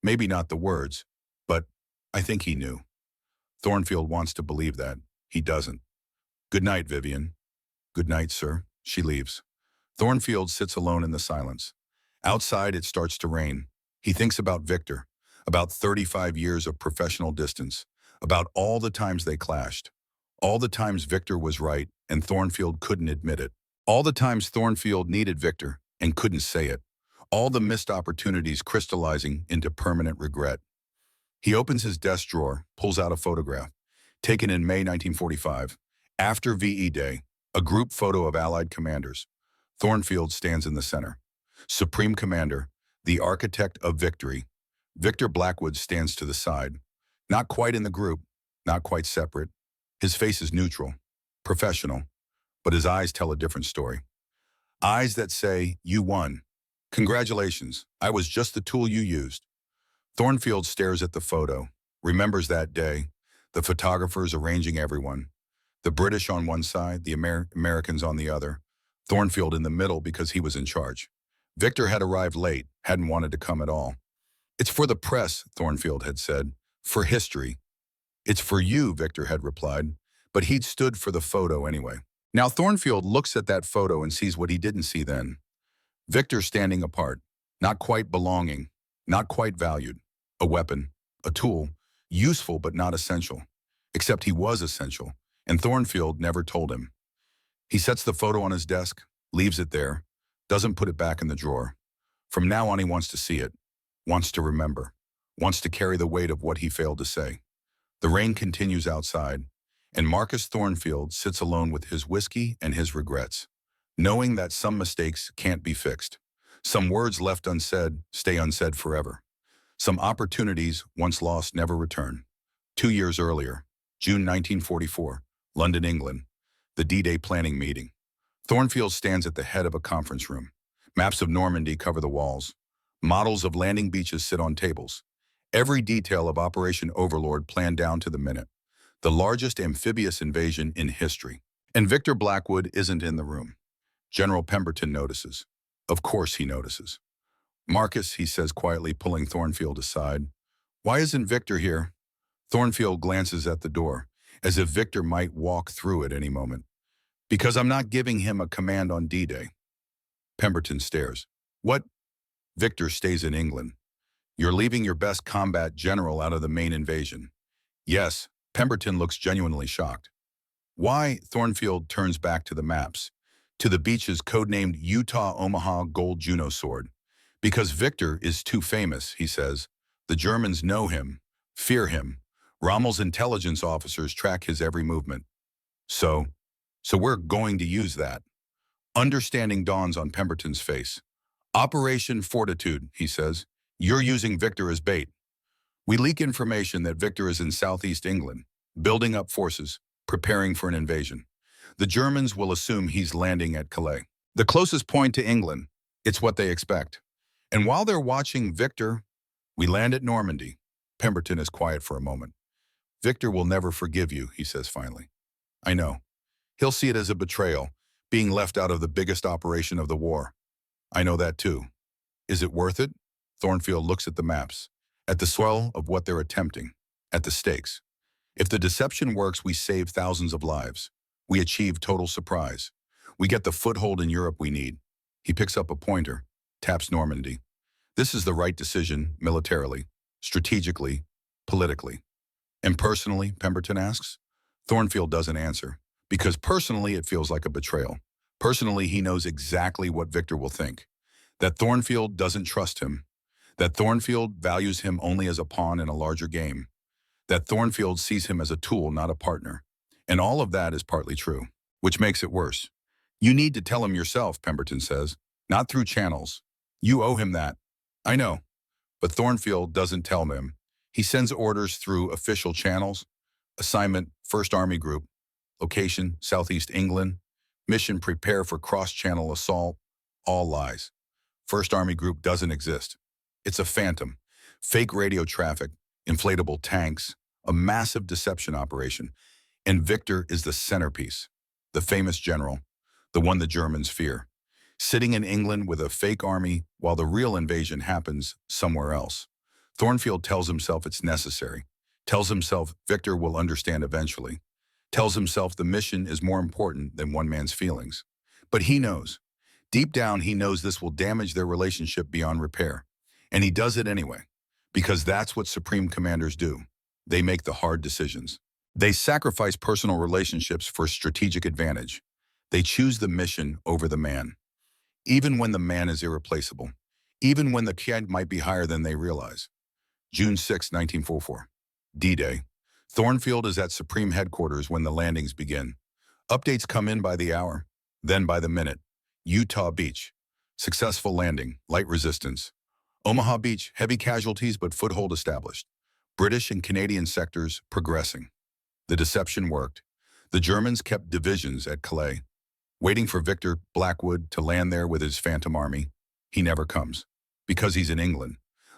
Maybe not the words, but I think he knew. Thornfield wants to believe that. He doesn't. Good night, Vivian. Good night, sir. She leaves. Thornfield sits alone in the silence. Outside, it starts to rain. He thinks about Victor, about 35 years of professional distance, about all the times they clashed, all the times Victor was right and Thornfield couldn't admit it, all the times Thornfield needed Victor and couldn't say it, all the missed opportunities crystallizing into permanent regret. He opens his desk drawer, pulls out a photograph, taken in May 1945, after VE Day, a group photo of Allied commanders. Thornfield stands in the center. Supreme Commander, the architect of victory. Victor Blackwood stands to the side. Not quite in the group, not quite separate. His face is neutral, professional, but his eyes tell a different story. Eyes that say, you won. Congratulations, I was just the tool you used. Thornfield stares at the photo, remembers that day, the photographers arranging everyone, the British on one side, the Americans on the other, Thornfield in the middle because he was in charge. Victor had arrived late, hadn't wanted to come at all. It's for the press, Thornfield had said, for history. It's for you, Victor had replied, but he'd stood for the photo anyway. Now Thornfield looks at that photo and sees what he didn't see then. Victor standing apart, not quite belonging, not quite valued. A weapon, a tool, useful but not essential. Except he was essential, and Thornfield never told him. He sets the photo on his desk, leaves it there, doesn't put it back in the drawer. From now on he wants to see it, wants to remember, wants to carry the weight of what he failed to say. The rain continues outside, and Marcus Thornfield sits alone with his whiskey and his regrets, knowing that some mistakes can't be fixed. Some words left unsaid stay unsaid forever. Some opportunities once lost never return. 2 years earlier, June 1944, London, England, the D-Day planning meeting. Thornfield stands at the head of a conference room. Maps of Normandy cover the walls. Models of landing beaches sit on tables. Every detail of Operation Overlord planned down to the minute. The largest amphibious invasion in history. And Victor Blackwood isn't in the room. General Pemberton notices. Of course he notices. "Marcus," he says quietly, pulling Thornfield aside. "Why isn't Victor here?" Thornfield glances at the door, as if Victor might walk through at any moment. "Because I'm not giving him a command on D-Day." Pemberton stares. "What?" "Victor stays in England. You're leaving your best combat general out of the main invasion." "Yes." Pemberton looks genuinely shocked. "Why?" Thornfield turns back to the maps, to the beaches codenamed Utah, Omaha, Gold, Juno, Sword. "Because Victor is too famous," he says. "The Germans know him, fear him. Rommel's intelligence officers track his every movement. So we're going to use that." Understanding dawns on Pemberton's face. "Operation Fortitude," he says. "You're using Victor as bait. We leak information that Victor is in southeast England, building up forces, preparing for an invasion. The Germans will assume he's landing at Calais, the closest point to England. It's what they expect. And while they're watching Victor, we land at Normandy." Pemberton is quiet for a moment. "Victor will never forgive you," he says finally. "I know. He'll see it as a betrayal, being left out of the biggest operation of the war. I know that too. Is it worth it?" Thornfield looks at the maps, at the swell of what they're attempting, at the stakes. "If the deception works, we save thousands of lives. We achieve total surprise. We get the foothold in Europe we need." He picks up a pointer, taps Normandy. "This is the right decision, militarily, strategically, politically." "And personally?" Pemberton asks. Thornfield doesn't answer, because personally it feels like a betrayal. Personally, he knows exactly what Victor will think. That Thornfield doesn't trust him. That Thornfield values him only as a pawn in a larger game. That Thornfield sees him as a tool, not a partner. And all of that is partly true, which makes it worse. "You need to tell him yourself," Pemberton says, "not through channels. You owe him that." "I know." But Thornfield doesn't tell him. He sends orders through official channels. Assignment, 1st Army Group. Location, Southeast England. Mission, prepare for cross-channel assault. All lies. 1st Army Group doesn't exist. It's a phantom. Fake radio traffic, inflatable tanks, a massive deception operation. And Victor is the centerpiece, the famous general, the one the Germans fear, sitting in England with a fake army while the real invasion happens somewhere else. Thornfield tells himself it's necessary, tells himself Victor will understand eventually, tells himself the mission is more important than one man's feelings. But he knows. Deep down, he knows this will damage their relationship beyond repair. And he does it anyway, because that's what supreme commanders do. They make the hard decisions. They sacrifice personal relationships for strategic advantage. They choose the mission over the man, even when the man is irreplaceable, even when the kid might be higher than they realize. June 6, 1944. D-Day. Thornfield is at Supreme Headquarters when the landings begin. Updates come in by the hour, then by the minute. Utah Beach. Successful landing, light resistance. Omaha Beach, heavy casualties but foothold established. British and Canadian sectors progressing. The deception worked. The Germans kept divisions at Calais, waiting for Victor Blackwood to land there with his phantom army. He never comes, because he's in England,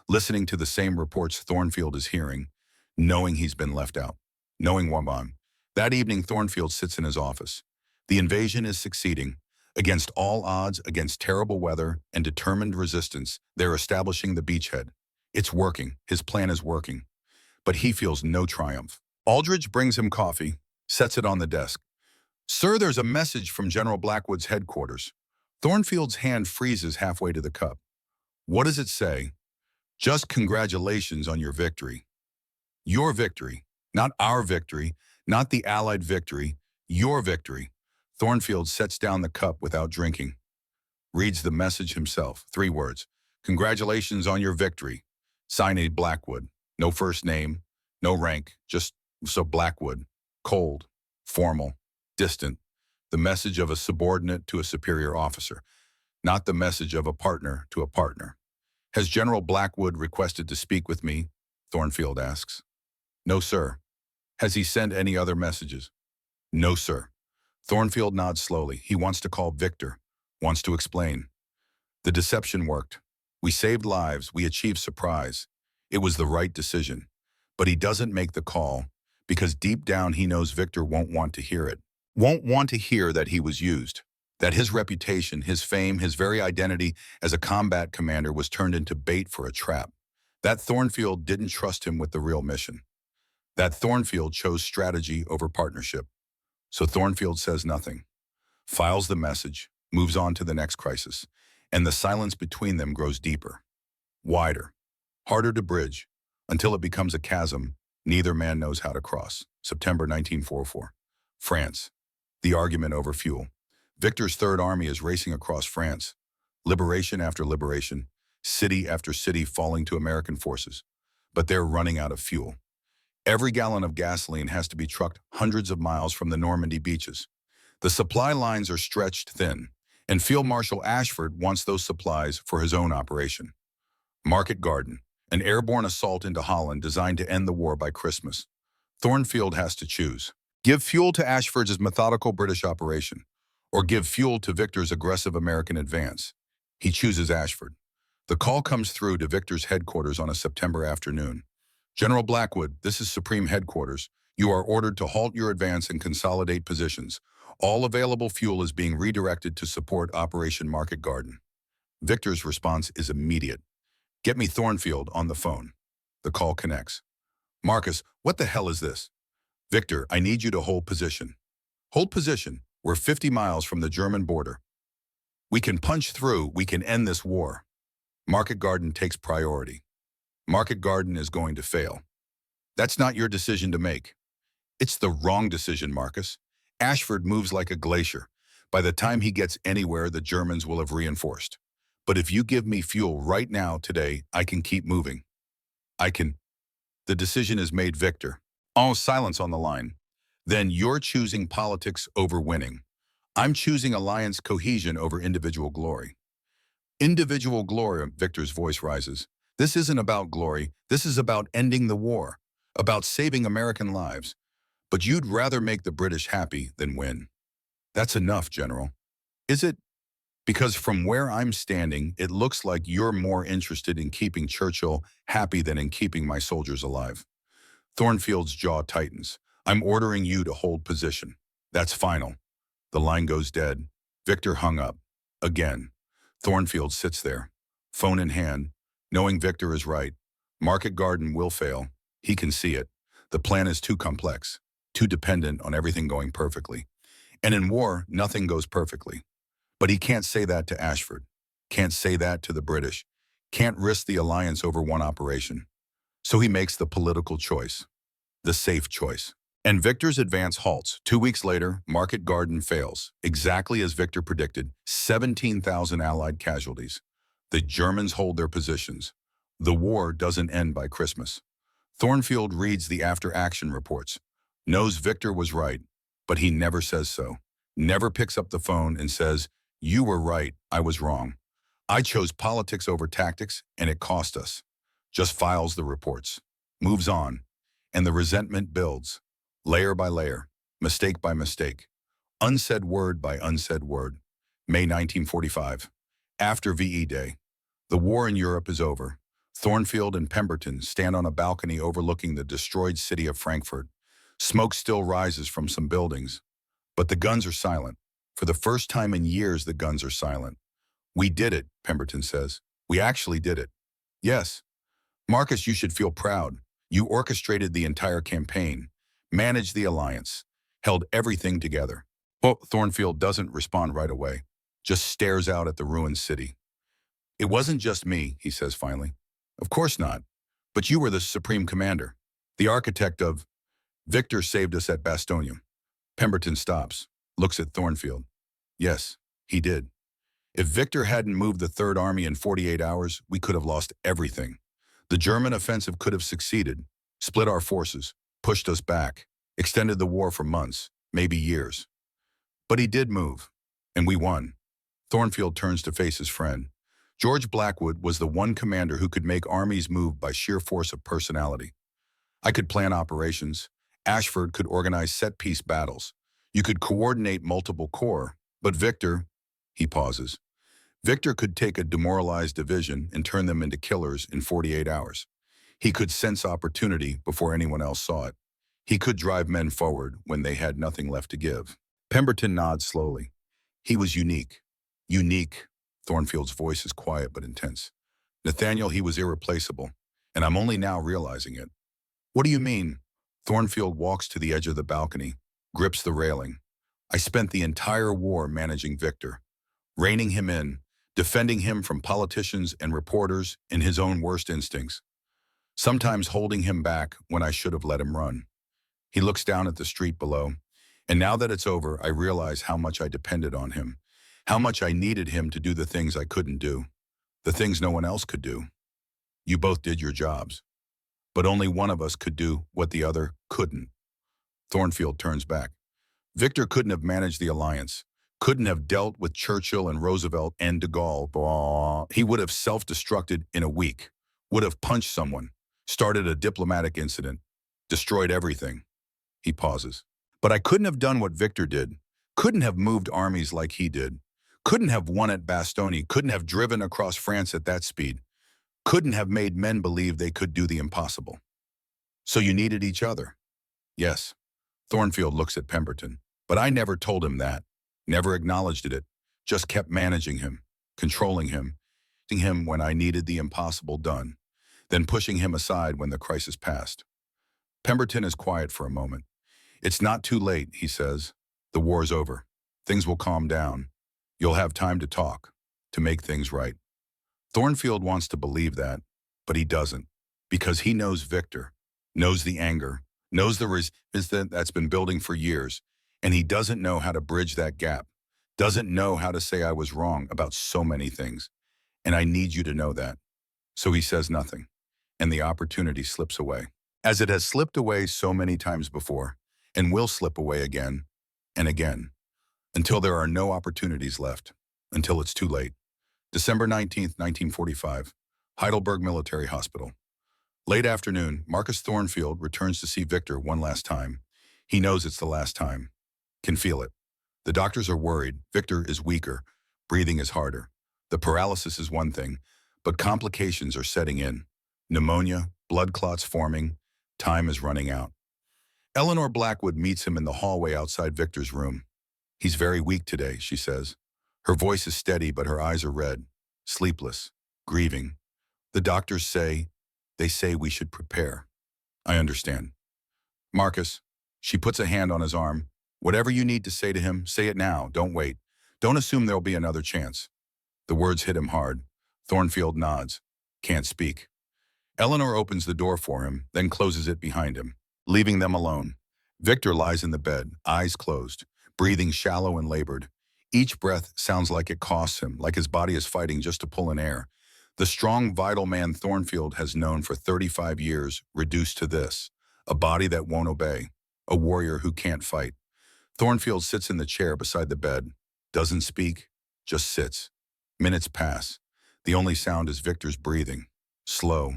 listening to the same reports Thornfield is hearing, knowing he's been left out, knowing Wamban. That evening, Thornfield sits in his office. The invasion is succeeding. Against all odds, against terrible weather and determined resistance, they're establishing the beachhead. It's working. His plan is working. But he feels no triumph. Aldridge brings him coffee, sets it on the desk. "Sir, there's a message from General Blackwood's headquarters." Thornfield's hand freezes halfway to the cup. What does it say? Just congratulations on your victory. Your victory, not our victory, not the Allied victory, your victory. Thornfield sets down the cup without drinking. Reads the message himself. 3 words. Congratulations on your victory. Signed Blackwood. No first name, no rank, just so Blackwood. Cold, formal, distant. The message of a subordinate to a superior officer, not the message of a partner to a partner. Has General Blackwood requested to speak with me? Thornfield asks. No, sir. Has he sent any other messages? No, sir. Thornfield nods slowly. He wants to call Victor, wants to explain. The deception worked. We saved lives. We achieved surprise. It was the right decision. But he doesn't make the call because deep down he knows Victor won't want to hear it. Won't want to hear that he was used. That his reputation, his fame, his very identity as a combat commander was turned into bait for a trap. That Thornfield didn't trust him with the real mission. That Thornfield chose strategy over partnership. So Thornfield says nothing, files the message, moves on to the next crisis, and the silence between them grows deeper, wider, harder to bridge, until it becomes a chasm neither man knows how to cross. September 1944. France. The argument over fuel. Victor's Third Army is racing across France, liberation after liberation, city after city falling to American forces. But they're running out of fuel. Every gallon of gasoline has to be trucked hundreds of miles from the Normandy beaches. The supply lines are stretched thin, and Field Marshal Ashford wants those supplies for his own operation. Market Garden, an airborne assault into Holland designed to end the war by Christmas. Thornfield has to choose. Give fuel to Ashford's methodical British operation, or give fuel to Victor's aggressive American advance. He chooses Ashford. The call comes through to Victor's headquarters on a September afternoon. General Blackwood, this is Supreme Headquarters. You are ordered to halt your advance and consolidate positions. All available fuel is being redirected to support Operation Market Garden. Victor's response is immediate. Get me Thornfield on the phone. The call connects. Marcus, what the hell is this? Victor, I need you to hold position. Hold position. We're 50 miles from the German border. We can punch through. We can end this war. Market Garden takes priority. Market Garden is going to fail. That's not your decision to make. It's the wrong decision, Marcus. Ashford moves like a glacier. By the time he gets anywhere, the Germans will have reinforced. But if you give me fuel right now, today, I can keep moving. I can. The decision is made, Victor. Oh, silence on the line. Then you're choosing politics over winning. I'm choosing alliance cohesion over individual glory. Individual glory, Victor's voice rises. This isn't about glory. This is about ending the war, about saving American lives. But you'd rather make the British happy than win. That's enough, General. Is it? Because from where I'm standing, it looks like you're more interested in keeping Churchill happy than in keeping my soldiers alive. Thornfield's jaw tightens. I'm ordering you to hold position. That's final. The line goes dead. Victor hung up. Again. Thornfield sits there, phone in hand, knowing Victor is right. Market Garden will fail. He can see it. The plan is too complex, too dependent on everything going perfectly. And in war, nothing goes perfectly. But he can't say that to Ashford, can't say that to the British, can't risk the alliance over one operation. So he makes the political choice, the safe choice. And Victor's advance halts. 2 weeks later, Market Garden fails. Exactly as Victor predicted, 17,000 Allied casualties. The Germans hold their positions. The war doesn't end by Christmas. Thornfield reads the after-action reports, knows Victor was right, but he never says so. Never picks up the phone and says, "You were right, I was wrong. I chose politics over tactics, and it cost us." Just files the reports, moves on, and the resentment builds, layer by layer, mistake by mistake, unsaid word by unsaid word. May 1945. After VE Day. The war in Europe is over. Thornfield and Pemberton stand on a balcony overlooking the destroyed city of Frankfurt. Smoke still rises from some buildings, but the guns are silent. For the first time in years, the guns are silent. "We did it," Pemberton says. "We actually did it." "Yes. Marcus, you should feel proud. You orchestrated the entire campaign, managed the alliance, held everything together." Well, Thornfield doesn't respond right away. just stares out at the ruined city. It wasn't just me, he says finally. Of course not. But you were the supreme commander. The architect of Victor saved us at Bastogne. Pemberton stops, looks at Thornfield. Yes, he did. If Victor hadn't moved the Third Army in 48 hours, we could have lost everything. The German offensive could have succeeded, split our forces, pushed us back, extended the war for months, maybe years. But he did move, and we won. Thornfield turns to face his friend. George Blackwood was the one commander who could make armies move by sheer force of personality. I could plan operations. Ashford could organize set-piece battles. You could coordinate multiple corps. But Victor, he pauses. Victor could take a demoralized division and turn them into killers in 48 hours. He could sense opportunity before anyone else saw it. He could drive men forward when they had nothing left to give. Pemberton nods slowly. He was unique. Unique. Thornfield's voice is quiet but intense. Nathaniel, he was irreplaceable, and I'm only now realizing it. What do you mean? Thornfield walks to the edge of the balcony, grips the railing. I spent the entire war managing Victor, reining him in, defending him from politicians and reporters and his own worst instincts, sometimes holding him back when I should have let him run. He looks down at the street below, and now that it's over, I realize how much I depended on him, how much I needed him to do the things I couldn't do, the things no one else could do. You both did your jobs, but only one of us could do what the other couldn't. Thornfield turns back. Victor couldn't have managed the alliance, couldn't have dealt with Churchill and Roosevelt and de Gaulle. He would have self-destructed in a week, would have punched someone, started a diplomatic incident, destroyed everything. He pauses. But I couldn't have done what Victor did, couldn't have moved armies like he did, couldn't have won at Bastogne, couldn't have driven across France at that speed, couldn't have made men believe they could do the impossible. So you needed each other. Yes. Thornfield looks at Pemberton. But I never told him that, never acknowledged it, just kept managing him, controlling him when I needed the impossible done, then pushing him aside when the crisis passed. Pemberton is quiet for a moment. It's not too late, he says. The war's over. Things will calm down. You'll have time to talk, to make things right. Thornfield wants to believe that, but he doesn't, because he knows Victor, knows the anger, knows the resistance that's been building for years, and he doesn't know how to bridge that gap, doesn't know how to say I was wrong about so many things, and I need you to know that. So he says nothing, and the opportunity slips away, as it has slipped away so many times before, and will slip away again and again, until there are no opportunities left, until it's too late. December 19th, 1945, Heidelberg Military Hospital. Late afternoon, Marcus Thornfield returns to see Victor one last time. He knows it's the last time. Can feel it. The doctors are worried. Victor is weaker. Breathing is harder. The paralysis is one thing, but complications are setting in. Pneumonia, blood clots forming. Time is running out. Eleanor Blackwood meets him in the hallway outside Victor's room. He's very weak today, she says. Her voice is steady, but her eyes are red, sleepless, grieving. The doctors say, they say we should prepare. I understand. Marcus, she puts a hand on his arm. Whatever you need to say to him, say it now. Don't wait. Don't assume there'll be another chance. The words hit him hard. Thornfield nods. Can't speak. Eleanor opens the door for him, then closes it behind him, leaving them alone. Victor lies in the bed, eyes closed, breathing shallow and labored. Each breath sounds like it costs him, like his body is fighting just to pull in air. The strong, vital man Thornfield has known for 35 years reduced to this, a body that won't obey, a warrior who can't fight. Thornfield sits in the chair beside the bed, doesn't speak, just sits. Minutes pass. The only sound is Victor's breathing, slow,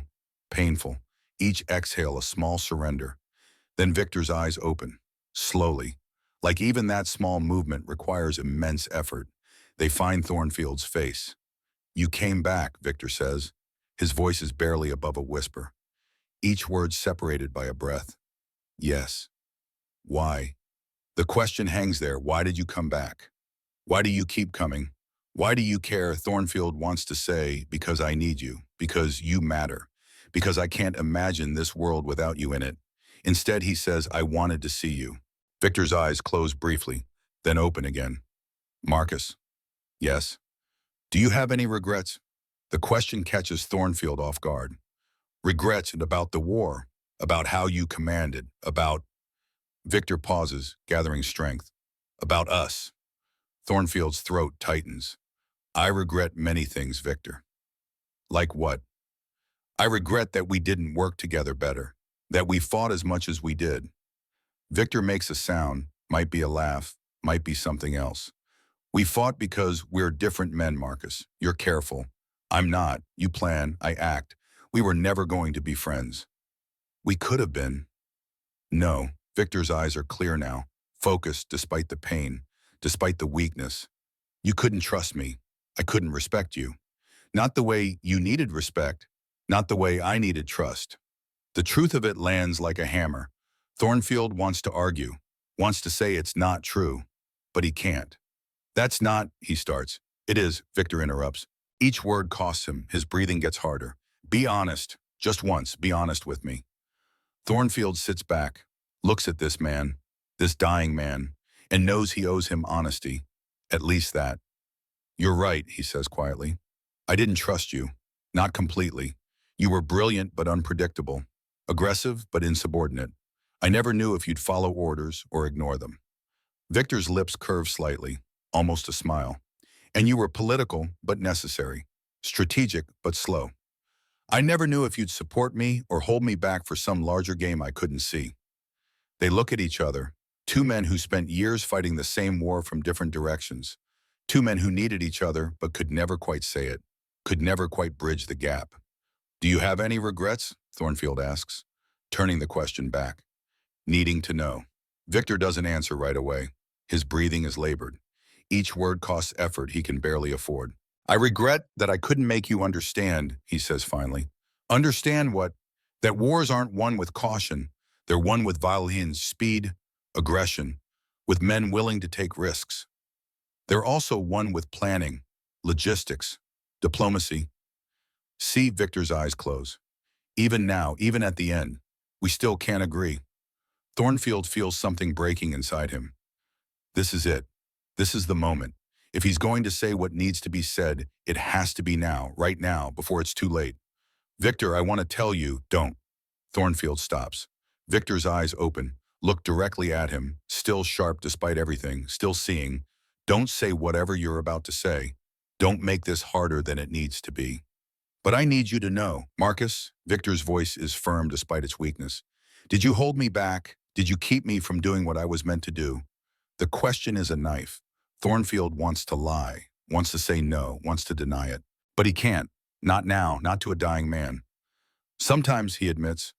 painful, each exhale a small surrender. Then Victor's eyes open, slowly. Like even that small movement requires immense effort. They find Thornfield's face. You came back, Victor says. His voice is barely above a whisper. Each word separated by a breath. Yes. Why? The question hangs there. Why did you come back? Why do you keep coming? Why do you care? Thornfield wants to say, because I need you, because you matter, because I can't imagine this world without you in it. Instead, he says, I wanted to see you. Victor's eyes close briefly, then open again. Marcus, Yes. Do you have any regrets? The question catches Thornfield off guard. Regrets about the war, about how you commanded, about... Victor pauses, gathering strength. About us. Thornfield's throat tightens. I regret many things, Victor. Like what? I regret that we didn't work together better, that we fought as much as we did. Victor makes a sound, might be a laugh, might be something else. We fought because we're different men, Marcus. You're careful. I'm not. You plan, I act. We were never going to be friends. We could have been. No. Victor's eyes are clear now, focused despite the pain, despite the weakness. You couldn't trust me. I couldn't respect you. Not the way you needed respect, not the way I needed trust. The truth of it lands like a hammer. Thornfield wants to argue, wants to say it's not true, but he can't. That's not, he starts. It is, Victor interrupts. Each word costs him, his breathing gets harder. Be honest, just once, be honest with me. Thornfield sits back, looks at this dying man, and knows he owes him honesty. At least that. You're right, he says quietly. I didn't trust you. Not completely. You were brilliant but unpredictable. Aggressive but insubordinate. I never knew if you'd follow orders or ignore them. Victor's lips curve slightly, almost a smile. And you were political but necessary. Strategic but slow. I never knew if you'd support me or hold me back for some larger game I couldn't see. They look at each other, two men who spent years fighting the same war from different directions. Two men who needed each other but could never quite say it, could never quite bridge the gap. Do you have any regrets? Thornfield asks, turning the question back. Needing to know. Victor doesn't answer right away. His breathing is labored. Each word costs effort he can barely afford. I regret that I couldn't make you understand, he says finally. Understand what? That wars aren't won with caution. They're won with violence, speed, aggression, with men willing to take risks. They're also won with planning, logistics, diplomacy. See Victor's eyes close. Even now, even at the end, we still can't agree. Thornfield feels something breaking inside him. This is it. This is the moment. If he's going to say what needs to be said, it has to be now, right now, before it's too late. Victor, I want to tell you, don't. Thornfield stops. Victor's eyes open, look directly at him, still sharp despite everything, still seeing. Don't say whatever you're about to say. Don't make this harder than it needs to be. But I need you to know, Marcus, Victor's voice is firm despite its weakness. Did you hold me back? Did you keep me from doing what I was meant to do? The question is a knife. Thornfield wants to lie, wants to say no, wants to deny it. But he can't. Not now, not to a dying man. Sometimes, he admits.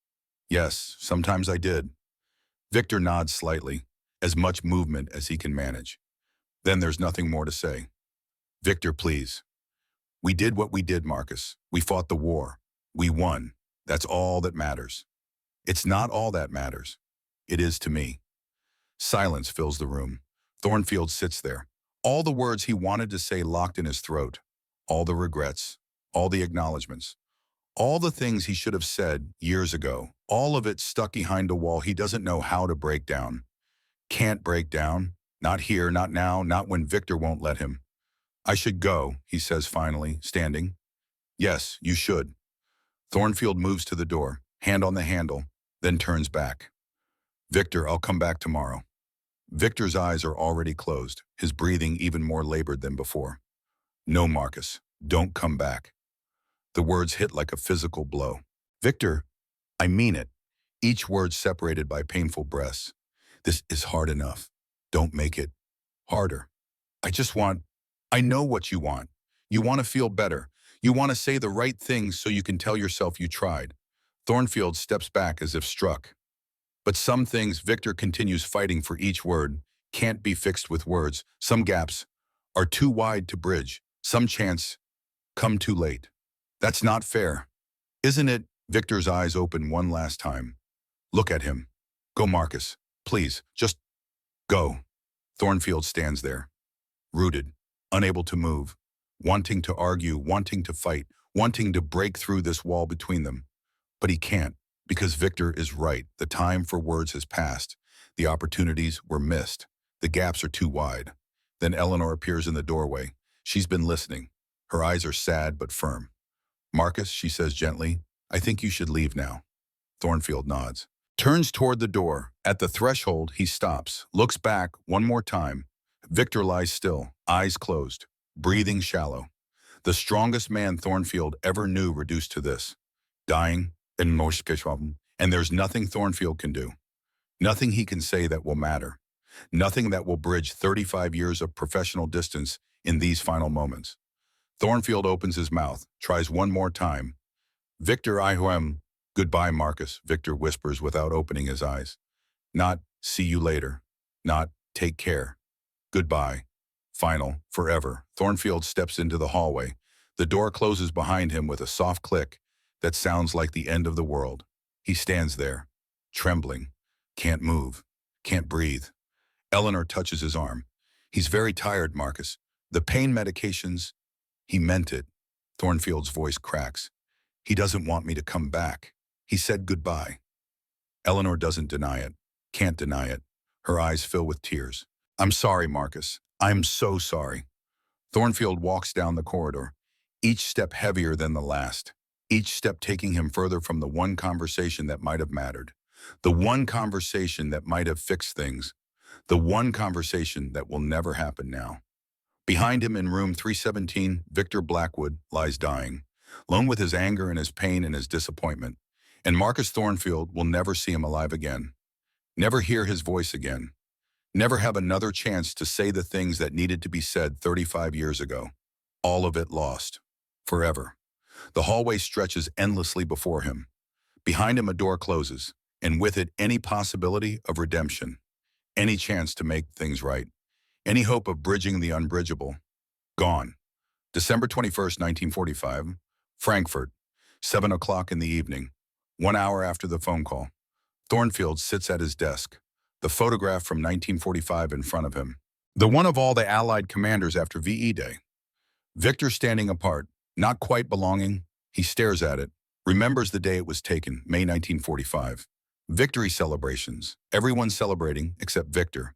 Yes, sometimes I did. Victor nods slightly, as much movement as he can manage. Then there's nothing more to say. Victor, please. We did what we did, Marcus. We fought the war. We won. That's all that matters. It's not all that matters. It is to me. Silence fills the room. Thornfield sits there. All the words he wanted to say locked in his throat. All the regrets. All the acknowledgments. All the things he should have said years ago. All of it stuck behind a wall he doesn't know how to break down. Can't break down. Not here, not now, not when Victor won't let him. I should go, he says finally, standing. Yes, you should. Thornfield moves to the door, hand on the handle, then turns back. Victor, I'll come back tomorrow. Victor's eyes are already closed, his breathing even more labored than before. No, Marcus, don't come back. The words hit like a physical blow. Victor, I mean it. Each word separated by painful breaths. This is hard enough. Don't make it harder. I know what you want. You want to feel better. You want to say the right things so you can tell yourself you tried. Thornfield steps back as if struck. But some things, Victor continues fighting for each word, can't be fixed with words. Some gaps are too wide to bridge. Some chants come too late. That's not fair. Isn't it? Victor's eyes open one last time. Look at him. Go, Marcus. Please, just go. Thornfield stands there, rooted, unable to move, wanting to argue, wanting to fight, wanting to break through this wall between them. But he can't, because Victor is right. The time for words has passed. The opportunities were missed. The gaps are too wide. Then Eleanor appears in the doorway. She's been listening. Her eyes are sad but firm. Marcus, she says gently, I think you should leave now. Thornfield nods. Turns toward the door. At the threshold, he stops, looks back one more time. Victor lies still, eyes closed, breathing shallow. The strongest man Thornfield ever knew reduced to this. Dying, and there's nothing Thornfield can do. Nothing he can say that will matter. Nothing that will bridge 35 years of professional distance in these final moments. Thornfield opens his mouth, tries one more time. Victor Ihuem, goodbye, Marcus, Victor whispers without opening his eyes. Not, see you later. Not, take care. Goodbye. Final, forever. Thornfield steps into the hallway. The door closes behind him with a soft click that sounds like the end of the world. He stands there, trembling, can't move, can't breathe. Eleanor touches his arm. He's very tired, Marcus. The pain medications, he meant it. Thornfield's voice cracks. He doesn't want me to come back. He said goodbye. Eleanor doesn't deny it, can't deny it. Her eyes fill with tears. I'm sorry, Marcus. I'm so sorry. Thornfield walks down the corridor, each step heavier than the last, each step taking him further from the one conversation that might have mattered, the one conversation that might have fixed things, the one conversation that will never happen now. Behind him in room 317, Victor Blackwood lies dying, alone with his anger and his pain and his disappointment. And Marcus Thornfield will never see him alive again, never hear his voice again, never have another chance to say the things that needed to be said 35 years ago. All of it lost. Forever. The hallway stretches endlessly before him. Behind him a door closes, and with it any possibility of redemption, any chance to make things right, any hope of bridging the unbridgeable. Gone. December 21st, 1945, Frankfurt, 7 o'clock in the evening, 1 hour after the phone call. Thornfield sits at his desk, the photograph from 1945 in front of him, the one of all the Allied commanders after VE Day. Victor standing apart, not quite belonging, he stares at it, remembers the day it was taken, May 1945. Victory celebrations, everyone celebrating except Victor.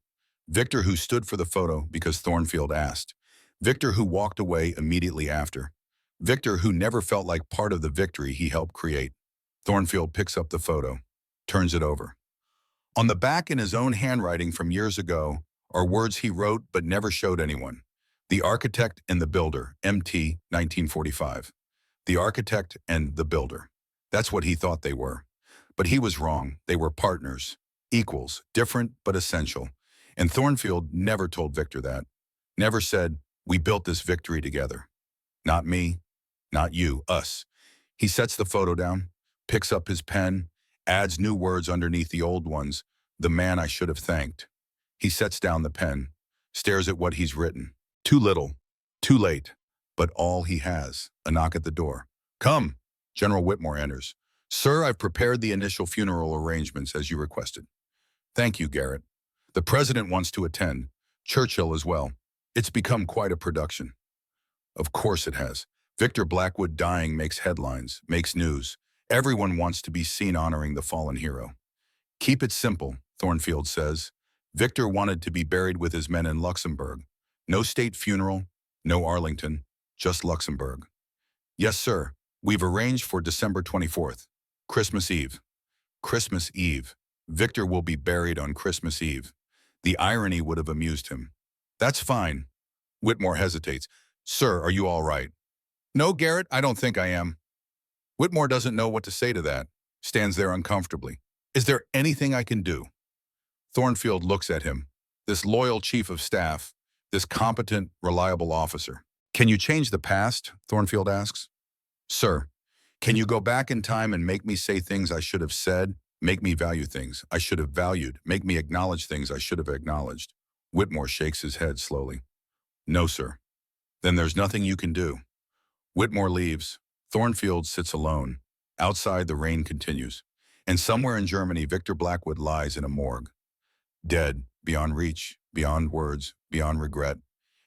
Victor who stood for the photo because Thornfield asked. Victor who walked away immediately after. Victor who never felt like part of the victory he helped create. Thornfield picks up the photo, turns it over. On the back in his own handwriting from years ago are words he wrote but never showed anyone. The Architect and the Builder, MT, 1945. The Architect and the Builder. That's what he thought they were. But he was wrong. They were partners, equals, different but essential. And Thornfield never told Victor that. Never said, we built this victory together. Not me, not you, us. He sets the photo down, picks up his pen, adds new words underneath the old ones, the man I should have thanked. He sets down the pen, stares at what he's written. Too little, too late, but all he has, a knock at the door. Come, General Whitmore enters. Sir, I've prepared the initial funeral arrangements as you requested. Thank you, Garrett. The president wants to attend, Churchill as well. It's become quite a production. Of course it has. Victor Blackwood dying makes headlines, makes news. Everyone wants to be seen honoring the fallen hero. Keep it simple, Thornfield says. Victor wanted to be buried with his men in Luxembourg. No state funeral, no Arlington, just Luxembourg. Yes, sir. We've arranged for December 24th, Christmas Eve. Christmas Eve. Victor will be buried on Christmas Eve. The irony would have amused him. That's fine. Whitmore hesitates. Sir, are you all right? No, Garrett, I don't think I am. Whitmore doesn't know what to say to that, stands there uncomfortably. Is there anything I can do? Thornfield looks at him, this loyal chief of staff, this competent, reliable officer. Can you change the past? Thornfield asks. Sir, can you go back in time and make me say things I should have said, make me value things I should have valued, make me acknowledge things I should have acknowledged? Whitmore shakes his head slowly. No, sir. Then there's nothing you can do. Whitmore leaves. Thornfield sits alone. Outside, the rain continues. And somewhere in Germany, Victor Blackwood lies in a morgue. Dead, beyond reach, beyond words, beyond regret.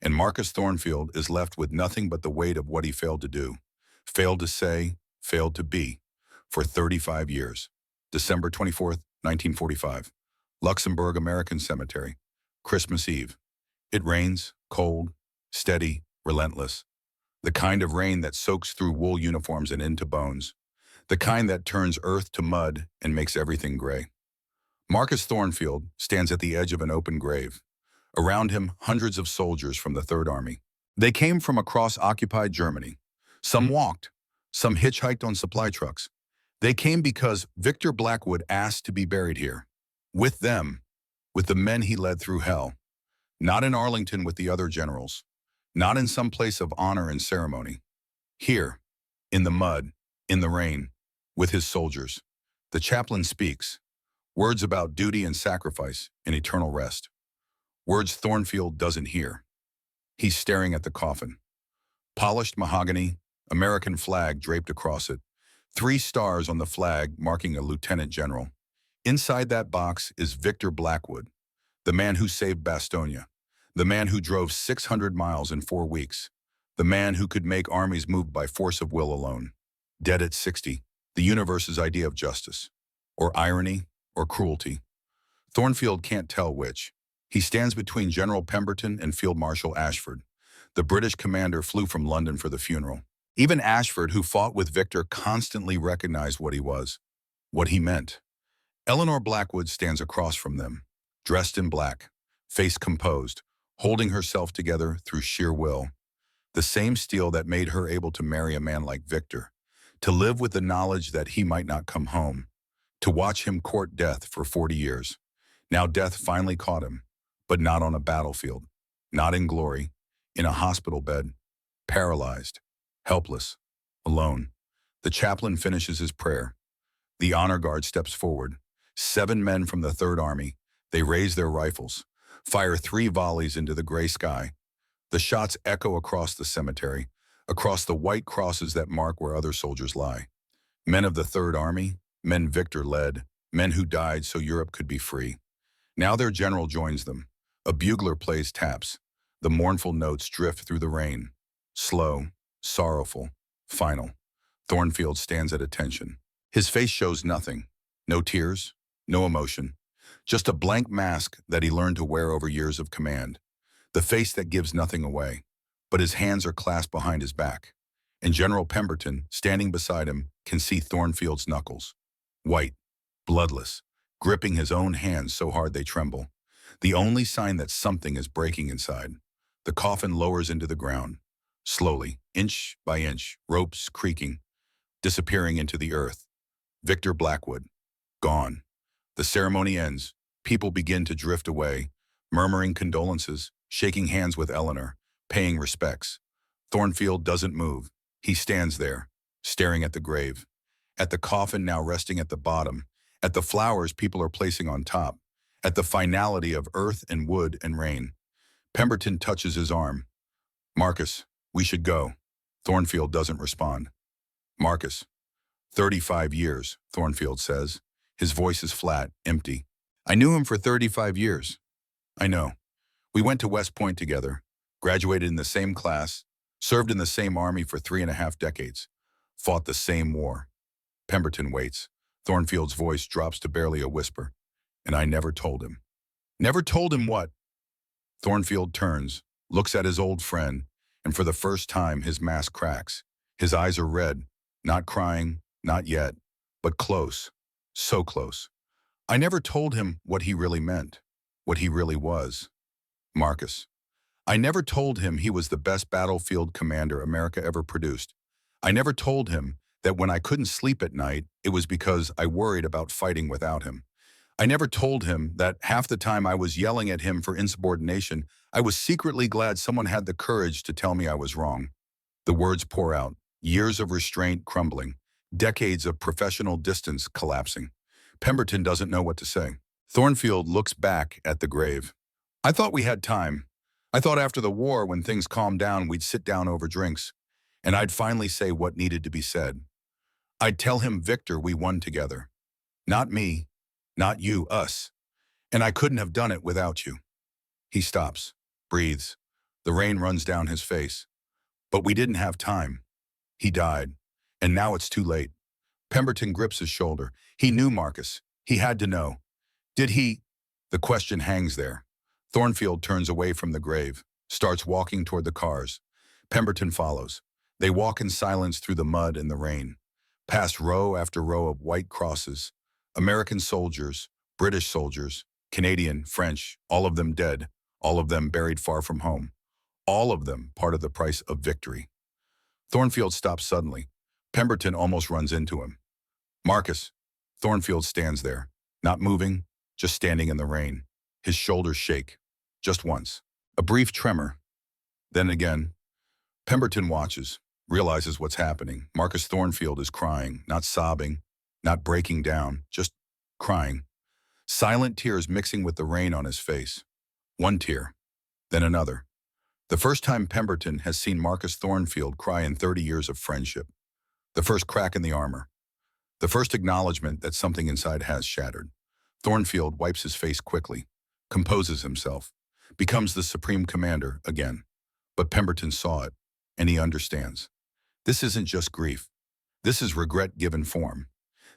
And Marcus Thornfield is left with nothing but the weight of what he failed to do, failed to say, failed to be, for 35 years. December 24th, 1945. Luxembourg American Cemetery. Christmas Eve. It rains, cold, steady, relentless. The kind of rain that soaks through wool uniforms and into bones. The kind that turns earth to mud and makes everything gray. Marcus Thornfield stands at the edge of an open grave. Around him, hundreds of soldiers from the Third Army. They came from across occupied Germany. Some walked, some hitchhiked on supply trucks. They came because Victor Blackwood asked to be buried here. With them, with the men he led through hell. Not in Arlington with the other generals. Not in some place of honor and ceremony. Here, in the mud, in the rain, with his soldiers. The chaplain speaks. Words about duty and sacrifice and eternal rest. Words Thornfield doesn't hear. He's staring at the coffin. Polished mahogany, American flag draped across it. 3 stars on the flag marking a lieutenant general. Inside that box is Victor Blackwood, the man who saved Bastogne, the man who drove 600 miles in 4 weeks, the man who could make armies move by force of will alone. Dead at 60, the universe's idea of justice, or irony, or cruelty. Thornfield can't tell which. He stands between General Pemberton and Field Marshal Ashford. The British commander flew from London for the funeral. Even Ashford, who fought with Victor, constantly recognized what he was, what he meant. Eleanor Blackwood stands across from them, dressed in black, face composed, holding herself together through sheer will. The same steel that made her able to marry a man like Victor, to live with the knowledge that he might not come home, to watch him court death for 40 years. Now death finally caught him, but not on a battlefield, not in glory, in a hospital bed, paralyzed, helpless, alone. The chaplain finishes his prayer. The honor guard steps forward. 7 men from the Third Army. They raise their rifles, fire 3 volleys into the gray sky. The shots echo across the cemetery, across the white crosses that mark where other soldiers lie. Men of the Third Army, men Victor led, men who died so Europe could be free. Now their general joins them. A bugler plays taps. The mournful notes drift through the rain. Slow, sorrowful, final. Thornfield stands at attention. His face shows nothing. No tears, no emotion. Just a blank mask that he learned to wear over years of command. The face that gives nothing away. But his hands are clasped behind his back. And General Pemberton, standing beside him, can see Thornfield's knuckles. White, bloodless, gripping his own hands so hard they tremble. The only sign that something is breaking inside. The coffin lowers into the ground. Slowly, inch by inch, ropes creaking, disappearing into the earth. Victor Blackwood, gone. The ceremony ends. People begin to drift away, murmuring condolences, shaking hands with Eleanor, paying respects. Thornfield doesn't move. He stands there, staring at the grave, at the coffin now resting at the bottom, at the flowers people are placing on top, at the finality of earth and wood and rain. Pemberton touches his arm. Marcus, we should go. Thornfield doesn't respond. Marcus, 35 years, Thornfield says. His voice is flat, empty. I knew him for 35 years. I know. We went to West Point together, graduated in the same class, served in the same army for 3.5 decades, fought the same war. Pemberton waits. Thornfield's voice drops to barely a whisper. And I never told him. Never told him what? Thornfield turns, looks at his old friend, and for the first time his mask cracks. His eyes are red, not crying, not yet, but close, so close. I never told him what he really meant, what he really was. Marcus. I never told him he was the best battlefield commander America ever produced. I never told him that when I couldn't sleep at night, it was because I worried about fighting without him. I never told him that half the time I was yelling at him for insubordination, I was secretly glad someone had the courage to tell me I was wrong. The words pour out, years of restraint crumbling, decades of professional distance collapsing. Pemberton doesn't know what to say. Thornfield looks back at the grave. I thought we had time. I thought after the war, when things calmed down, we'd sit down over drinks, and I'd finally say what needed to be said. I'd tell him, Victor, we won together. Not me, not you, us. And I couldn't have done it without you. He stops, breathes. The rain runs down his face. But we didn't have time. He died. And now it's too late. Pemberton grips his shoulder. He knew Marcus. He had to know. Did he? The question hangs there. Thornfield turns away from the grave, starts walking toward the cars. Pemberton follows. They walk in silence through the mud and the rain, past row after row of white crosses. American soldiers, British soldiers, Canadian, French, all of them dead, all of them buried far from home, all of them part of the price of victory. Thornfield stops suddenly. Pemberton almost runs into him. Marcus. Thornfield stands there, not moving, just standing in the rain. His shoulders shake. Just once. A brief tremor. Then again. Pemberton watches, realizes what's happening. Marcus Thornfield is crying, not sobbing, not breaking down, just crying. Silent tears mixing with the rain on his face. One tear, then another. The first time Pemberton has seen Marcus Thornfield cry in 30 years of friendship. The first crack in the armor. The first acknowledgement that something inside has shattered. Thornfield wipes his face quickly, composes himself, becomes the supreme commander again. But Pemberton saw it, and he understands. This isn't just grief. This is regret given form.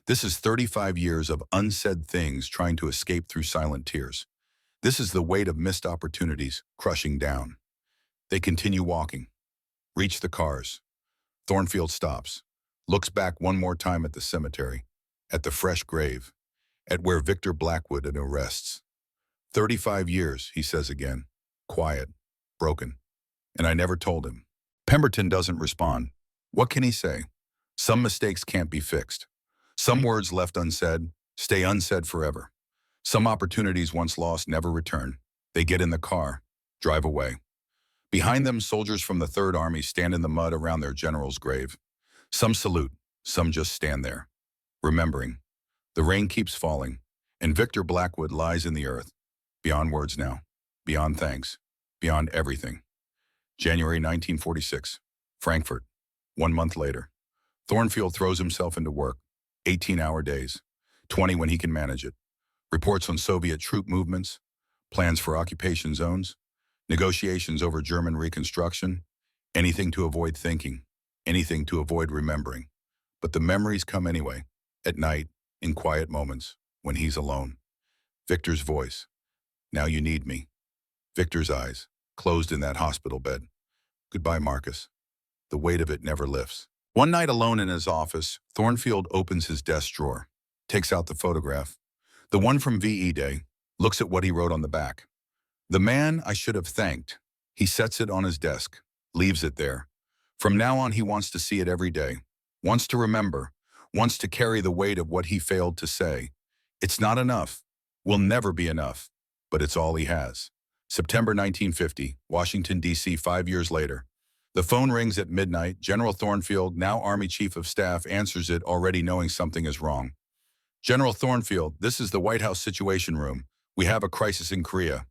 This is 35 years of unsaid things trying to escape through silent tears. This is the weight of missed opportunities crushing down. They continue walking, reach the cars. Thornfield stops, looks back one more time at the cemetery, at the fresh grave, at where Victor Blackwood rests. 35 years, he says again, quiet, broken. And I never told him. Pemberton doesn't respond. What can he say? Some mistakes can't be fixed. Some words left unsaid stay unsaid forever. Some opportunities once lost never return. They get in the car, drive away. Behind them, soldiers from the Third Army stand in the mud around their general's grave. Some salute, some just stand there, remembering. The rain keeps falling, and Victor Blackwood lies in the earth, beyond words now, beyond thanks, beyond everything. January 1946, Frankfurt. 1 month later. Thornfield throws himself into work, 18-hour days, 20 when he can manage it. Reports on Soviet troop movements, plans for occupation zones, negotiations over German reconstruction, anything to avoid thinking, anything to avoid remembering. But the memories come anyway, at night, in quiet moments, when he's alone. Victor's voice. Now you need me. Victor's eyes, closed in that hospital bed. Goodbye, Marcus. The weight of it never lifts. One night alone in his office, Thornfield opens his desk drawer, takes out the photograph, the one from VE Day, looks at what he wrote on the back. The man I should have thanked. He sets it on his desk, leaves it there. From now on, he wants to see it every day, wants to remember, wants to carry the weight of what he failed to say. It's not enough, will never be enough, but it's all he has. September 1950, Washington, D.C., 5 years later. The phone rings at midnight. General Thornfield, now Army Chief of Staff, answers it, already knowing something is wrong. General Thornfield, this is the White House Situation Room. We have a crisis in Korea.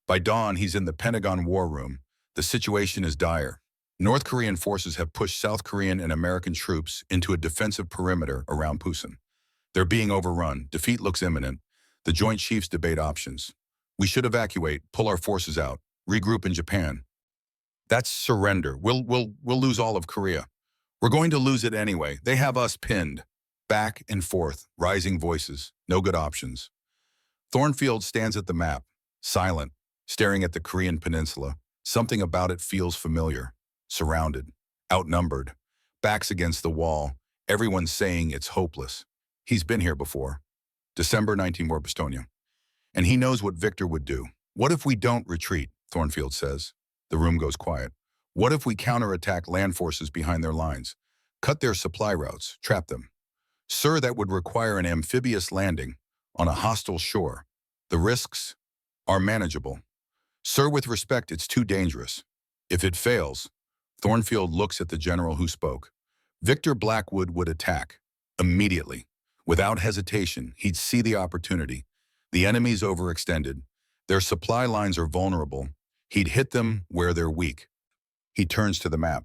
By dawn, he's in the Pentagon War Room. The situation is dire. North Korean forces have pushed South Korean and American troops into a defensive perimeter around Pusan. They're being overrun. Defeat looks imminent. The Joint Chiefs debate options. We should evacuate, pull our forces out, regroup in Japan. That's surrender. We'll lose all of Korea. We're going to lose it anyway. They have us pinned. Back and forth, rising voices, no good options. Thornfield stands at the map, silent, staring at the Korean peninsula. Something about it feels familiar. Surrounded, outnumbered, backs against the wall, everyone saying it's hopeless. He's been here before. December 19 war Estonia. And he knows what Victor would do. What if we don't retreat, Thornfield says. The room goes quiet. What if we counterattack land forces behind their lines? Cut their supply routes, trap them. Sir, that would require an amphibious landing on a hostile shore. The risks are manageable. Sir, with respect, it's too dangerous. If it fails, Thornfield looks at the general who spoke. Victor Blackwood would attack, immediately. Without hesitation, he'd see the opportunity. The enemy's overextended. Their supply lines are vulnerable. He'd hit them where they're weak. He turns to the map.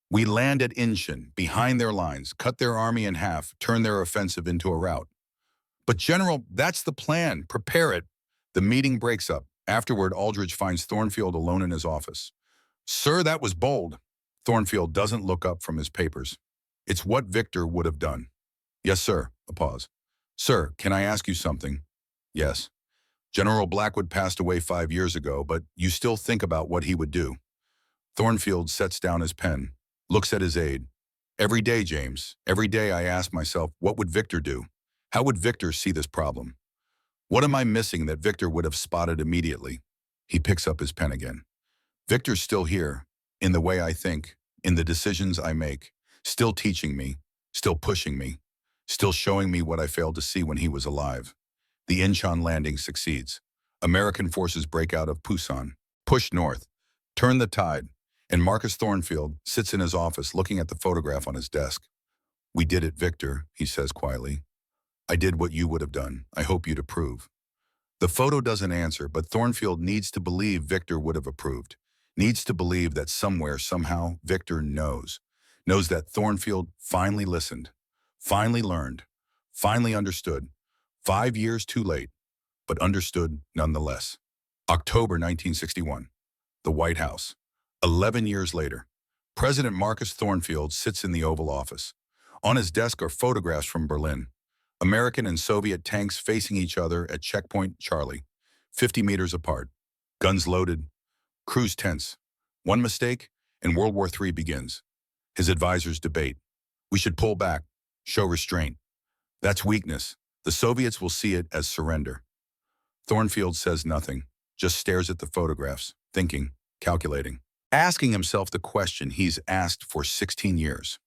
We land at Incheon, behind their lines, cut their army in half, turn their offensive into a rout. But General, that's the plan. Prepare it. The meeting breaks up. Afterward, Aldrich finds Thornfield alone in his office. Sir, that was bold. Thornfield doesn't look up from his papers. It's what Victor would have done. Yes, sir. A pause. Sir, can I ask you something? Yes. General Blackwood passed away 5 years ago, but you still think about what he would do. Thornfield sets down his pen, looks at his aide. Every day, James, every day I ask myself, what would Victor do? How would Victor see this problem? What am I missing that Victor would have spotted immediately? He picks up his pen again. Victor's still here, in the way I think, in the decisions I make, still teaching me, still pushing me, still showing me what I failed to see when he was alive. The Incheon landing succeeds. American forces break out of Pusan, push north, turn the tide, and Marcus Thornfield sits in his office looking at the photograph on his desk. "We did it, Victor," he says quietly. "I did what you would have done. I hope you'd approve." The photo doesn't answer, but Thornfield needs to believe Victor would have approved. Needs to believe that somewhere, somehow, Victor knows. Knows that Thornfield finally listened, finally learned, finally understood. 5 years too late, but understood nonetheless. October 1961. The White House. 11 years later. President Marcus Thornfield sits in the Oval Office. On his desk are photographs from Berlin. American and Soviet tanks facing each other at Checkpoint Charlie, 50 meters apart. Guns loaded, crews tense. One mistake, and World War III begins. His advisors debate. We should pull back, show restraint. That's weakness. The Soviets will see it as surrender. Thornfield says nothing, just stares at the photographs, thinking, calculating, asking himself the question he's asked for 16 years.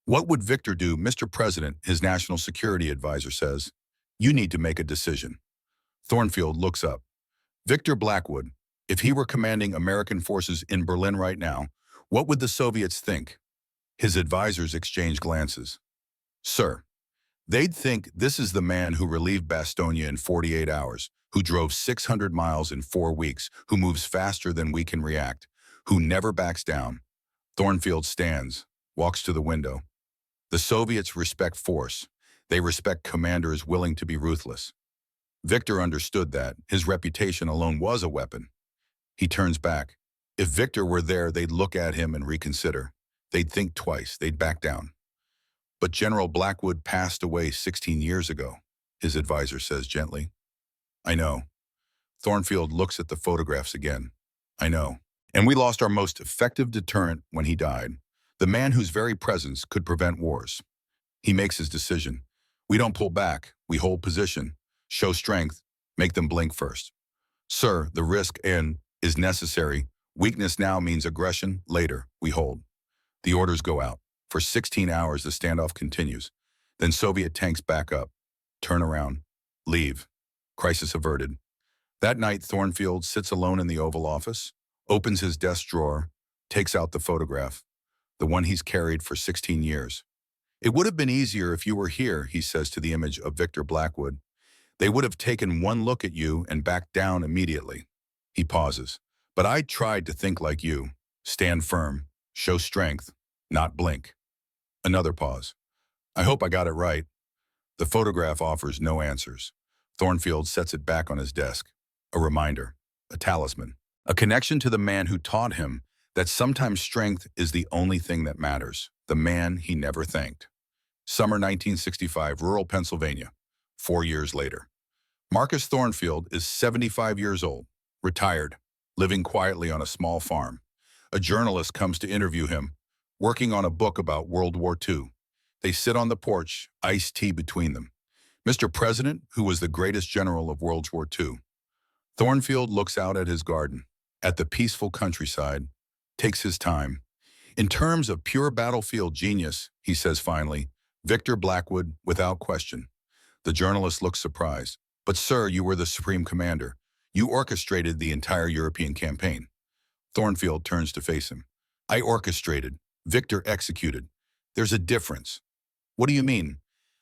What would Victor do, Mr. President? His national security advisor says. You need to make a decision. Thornfield looks up. Victor Blackwood, if he were commanding American forces in Berlin right now, what would the Soviets think? His advisors exchange glances. Sir, they'd think this is the man who relieved Bastogne in 48 hours, who drove 600 miles in 4 weeks, who moves faster than we can react, who never backs down. Thornfield stands, walks to the window. The Soviets respect force. They respect commanders willing to be ruthless. Victor understood that. His reputation alone was a weapon. He turns back. If Victor were there, they'd look at him and reconsider. They'd think twice. They'd back down. But General Blackwood passed away 16 years ago, his advisor says gently. I know. Thornfield looks at the photographs again. I know. And we lost our most effective deterrent when he died. The man whose very presence could prevent wars. He makes his decision. We don't pull back. We hold position, show strength, make them blink first. Sir, the risk is necessary. Weakness now means aggression later. We hold. The orders go out. For 16 hours, the standoff continues. Then Soviet tanks back up, turn around, leave. Crisis averted. That night, Thornfield sits alone in the Oval Office, opens his desk drawer, takes out the photograph, the one he's carried for 16 years. It would have been easier if you were here, he says to the image of Victor Blackwood. They would have taken one look at you and backed down immediately. He pauses. But I tried to think like you. Stand firm. Show strength. Not blink. Another pause. I hope I got it right. The photograph offers no answers. Thornfield sets it back on his desk. A reminder. A talisman. A connection to the man who taught him that sometimes strength is the only thing that matters. The man he never thanked. Summer 1965, rural Pennsylvania. 4 years later. Marcus Thornfield is 75 years old, retired, living quietly on a small farm. A journalist comes to interview him, working on a book about World War II. They sit on the porch, iced tea between them. Mr. President, who was the greatest general of World War II. Thornfield looks out at his garden, at the peaceful countryside, takes his time. In terms of pure battlefield genius, he says finally, Victor Blackwood, without question. The journalist looks surprised. But sir, you were the supreme commander. You orchestrated the entire European campaign. Thornfield turns to face him. I orchestrated. Victor executed. There's a difference. What do you mean?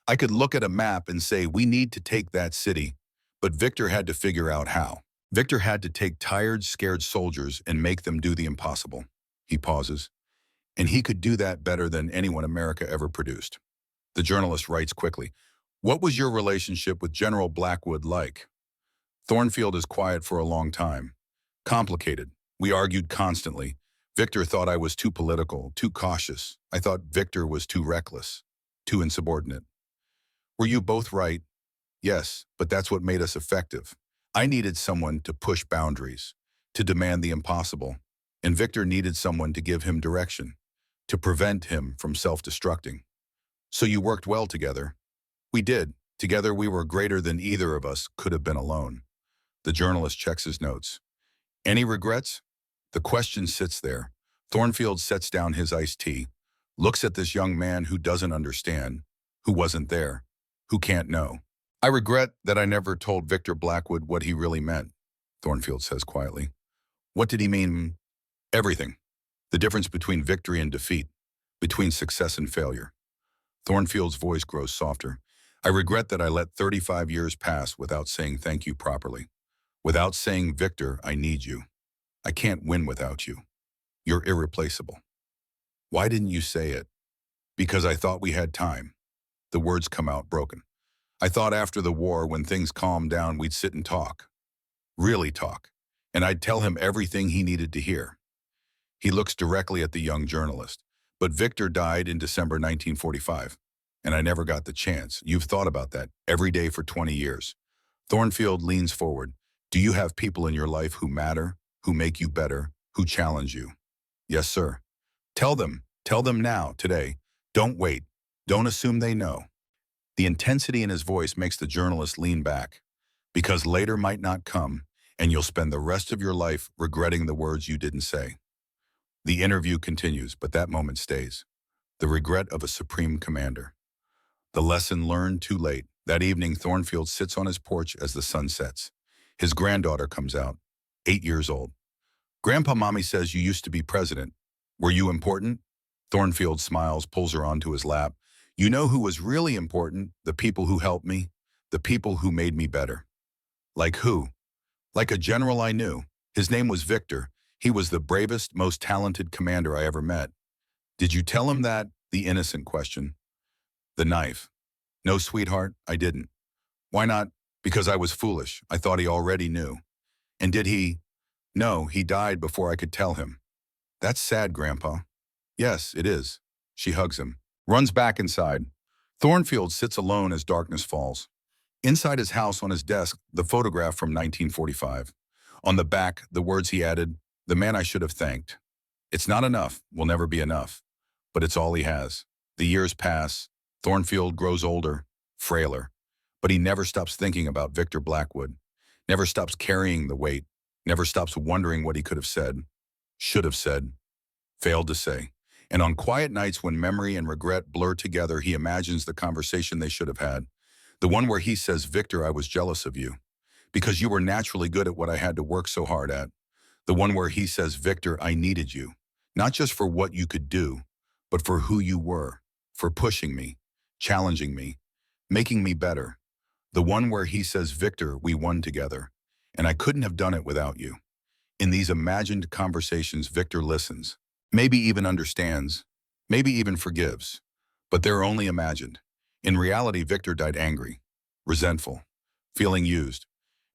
I could look at a map and say we need to take that city, but Victor had to figure out how. Victor had to take tired, scared soldiers and make them do the impossible. He pauses. And he could do that better than anyone America ever produced. The journalist writes quickly, what was your relationship with General Blackwood like? Thornfield is quiet for a long time. Complicated. We argued constantly. Victor thought I was too political, too cautious. I thought Victor was too reckless, too insubordinate. Were you both right? Yes, but that's what made us effective. I needed someone to push boundaries, to demand the impossible. and Victor needed someone to give him direction, to prevent him from self-destructing. So you worked well together. We did. Together we were greater than either of us could have been alone. The journalist checks his notes. Any regrets? The question sits there. Thornfield sets down his iced tea, looks at this young man who doesn't understand, who wasn't there, who can't know. I regret that I never told Victor Blackwood what he really meant, Thornfield says quietly. What did he mean? Everything. The difference between victory and defeat, between success and failure. Thornfield's voice grows softer. I regret that I let 35 years pass without saying thank you properly. Without saying, Victor, I need you. I can't win without you. You're irreplaceable. Why didn't you say it? Because I thought we had time. The words come out broken. I thought after the war, when things calmed down, we'd sit and talk. Really talk. And I'd tell him everything he needed to hear. He looks directly at the young journalist. But Victor died in December 1945. And I never got the chance. You've thought about that every day for 20 years. Thornfield leans forward. Do you have people in your life who matter, who make you better, who challenge you? Yes, sir. Tell them now, today. Don't wait. Don't assume they know. The intensity in his voice makes the journalist lean back. Because later might not come, and you'll spend the rest of your life regretting the words you didn't say. The interview continues, but that moment stays. The regret of a supreme commander. The lesson learned too late. That evening, Thornfield sits on his porch as the sun sets. His granddaughter comes out, 8 years old. Grandpa, Mommy says you used to be president. Were you important? Thornfield smiles, pulls her onto his lap. You know who was really important? The people who helped me, the people who made me better. Like who? Like a general I knew. His name was Victor. He was the bravest, most talented commander I ever met. Did you tell him that? The innocent question. The knife. No, sweetheart, I didn't. Why not? Because I was foolish. I thought he already knew. And did he? No, he died before I could tell him. That's sad, Grandpa. Yes, it is. She hugs him, runs back inside. Thornfield sits alone as darkness falls. Inside his house on his desk, the photograph from 1945. On the back, the words he added, the man I should have thanked. It's not enough, will never be enough. But it's all he has. The years pass. Thornfield grows older, frailer. But he never stops thinking about Victor Blackwood. Never stops carrying the weight. Never stops wondering what he could have said. Should have said. Failed to say. And on quiet nights when memory and regret blur together, he imagines the conversation they should have had. The one where he says, Victor, I was jealous of you. Because you were naturally good at what I had to work so hard at. The one where he says, Victor, I needed you. Not just for what you could do, but for who you were. For pushing me, challenging me, making me better. The one where he says, Victor, we won together. And I couldn't have done it without you. In these imagined conversations, Victor listens. Maybe even understands. Maybe even forgives. But they're only imagined. In reality, Victor died angry, resentful, feeling used.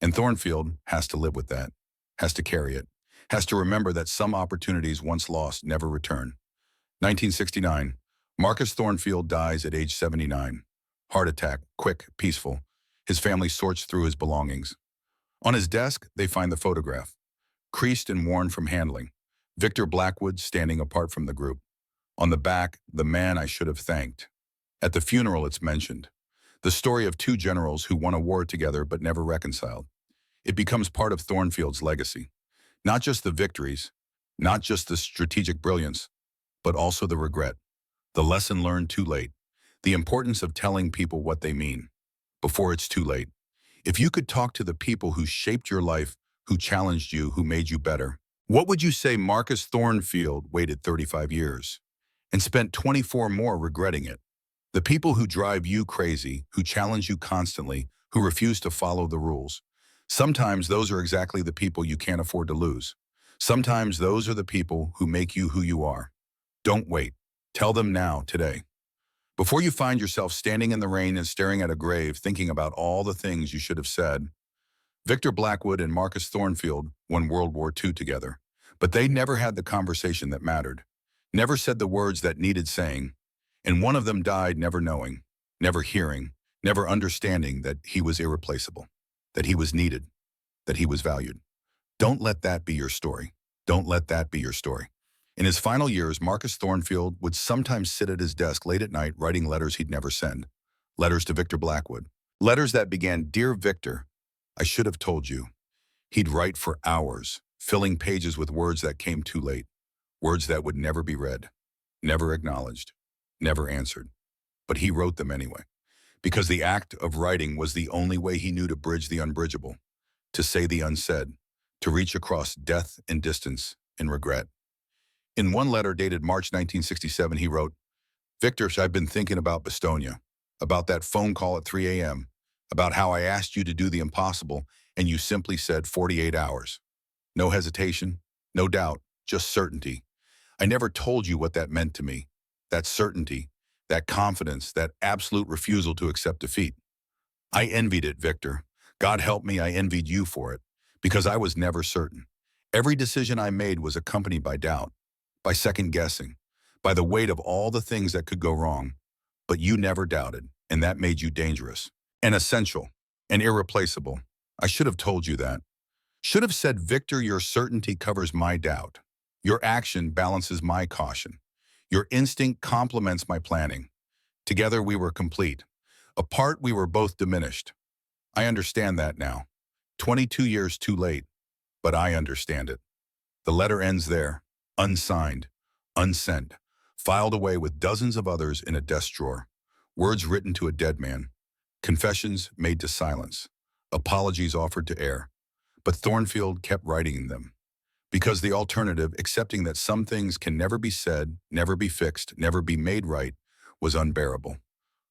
And Thornfield has to live with that, has to carry it, has to remember that some opportunities once lost never return. 1969, Marcus Thornfield dies at age 79. Heart attack, quick, peaceful. His family sorts through his belongings. On his desk, they find the photograph, creased and worn from handling. Victor Blackwood standing apart from the group. On the back, the man I should have thanked. At the funeral, it's mentioned. The story of two generals who won a war together but never reconciled. It becomes part of Thornfield's legacy. Not just the victories, not just the strategic brilliance, but also the regret. The lesson learned too late. The importance of telling people what they mean, before it's too late. If you could talk to the people who shaped your life, who challenged you, who made you better, what would you say? Marcus Thornfield waited 35 years and spent 24 more regretting it? The people who drive you crazy, who challenge you constantly, who refuse to follow the rules. Sometimes those are exactly the people you can't afford to lose. Sometimes those are the people who make you who you are. Don't wait. Tell them now, today. Before you find yourself standing in the rain and staring at a grave, thinking about all the things you should have said. Victor Blackwood and Marcus Thornfield won World War II together, but they never had the conversation that mattered, never said the words that needed saying, and one of them died never knowing, never hearing, never understanding that he was irreplaceable, that he was needed, that he was valued. Don't let that be your story. Don't let that be your story. In his final years, Marcus Thornfield would sometimes sit at his desk late at night writing letters he'd never send. Letters to Victor Blackwood. Letters that began, "Dear Victor, I should have told you." He'd write for hours, filling pages with words that came too late, words that would never be read, never acknowledged, never answered. But he wrote them anyway, because the act of writing was the only way he knew to bridge the unbridgeable, to say the unsaid, to reach across death and distance and regret. In one letter dated March 1967, he wrote, "Victor, I've been thinking about Bastonia, about that phone call at 3 a.m., about how I asked you to do the impossible and you simply said 48 hours. No hesitation, no doubt, just certainty. I never told you what that meant to me, that certainty, that confidence, that absolute refusal to accept defeat. I envied it, Victor. God help me, I envied you for it, because I was never certain. Every decision I made was accompanied by doubt, by second guessing, by the weight of all the things that could go wrong. But you never doubted, and that made you dangerous, and essential, and irreplaceable. I should have told you that. Should have said, Victor, your certainty covers my doubt. Your action balances my caution. Your instinct complements my planning. Together we were complete. Apart we were both diminished. I understand that now. 22 years too late, but I understand it." The letter ends there, unsigned, unsent, filed away with dozens of others in a desk drawer. Words written to a dead man. Confessions made to silence. Apologies offered to air. But Thornfield kept writing them. Because the alternative, accepting that some things can never be said, never be fixed, never be made right, was unbearable.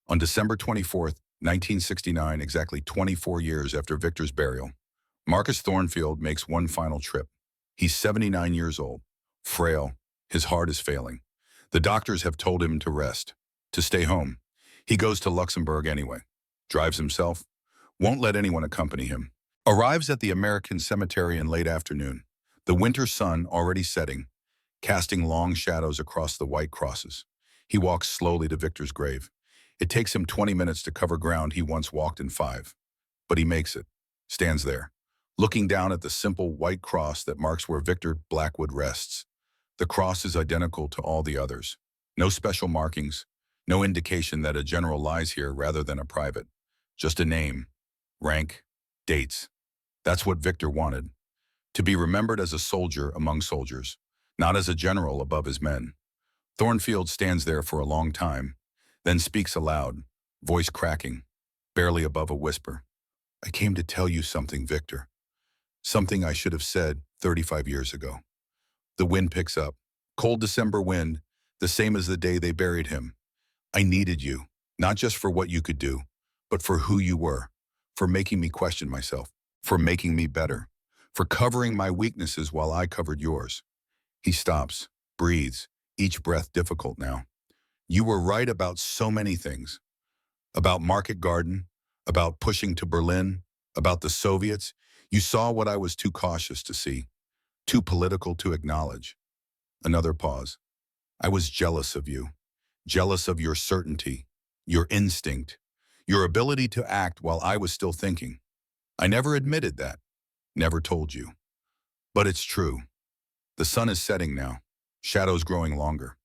On December 24th, 1969, exactly 24 years after Victor's burial, Marcus Thornfield makes one final trip. He's 79 years old, frail, his heart is failing. The doctors have told him to rest, to stay home. He goes to Luxembourg anyway, drives himself, won't let anyone accompany him. Arrives at the American cemetery in late afternoon, the winter sun already setting, casting long shadows across the white crosses. He walks slowly to Victor's grave. It takes him 20 minutes to cover ground he once walked in 5. But he makes it, stands there, looking down at the simple white cross that marks where Victor Blackwood rests. The cross is identical to all the others. No special markings, no indication that a general lies here rather than a private. Just a name, rank, dates. That's what Victor wanted. To be remembered as a soldier among soldiers, not as a general above his men. Thornfield stands there for a long time, then speaks aloud, voice cracking, barely above a whisper. "I came to tell you something, Victor. Something I should have said 35 years ago." The wind picks up. Cold December wind, the same as the day they buried him. "I needed you, not just for what you could do, but for who you were, for making me question myself, for making me better, for covering my weaknesses while I covered yours." He stops, breathes, each breath difficult now. "You were right about so many things. About Market Garden, about pushing to Berlin, about the Soviets. You saw what I was too cautious to see, too political to acknowledge." Another pause. "I was jealous of you, jealous of your certainty, your instinct, your ability to act while I was still thinking. I never admitted that, never told you. But it's true. The sun is setting now, shadows growing longer.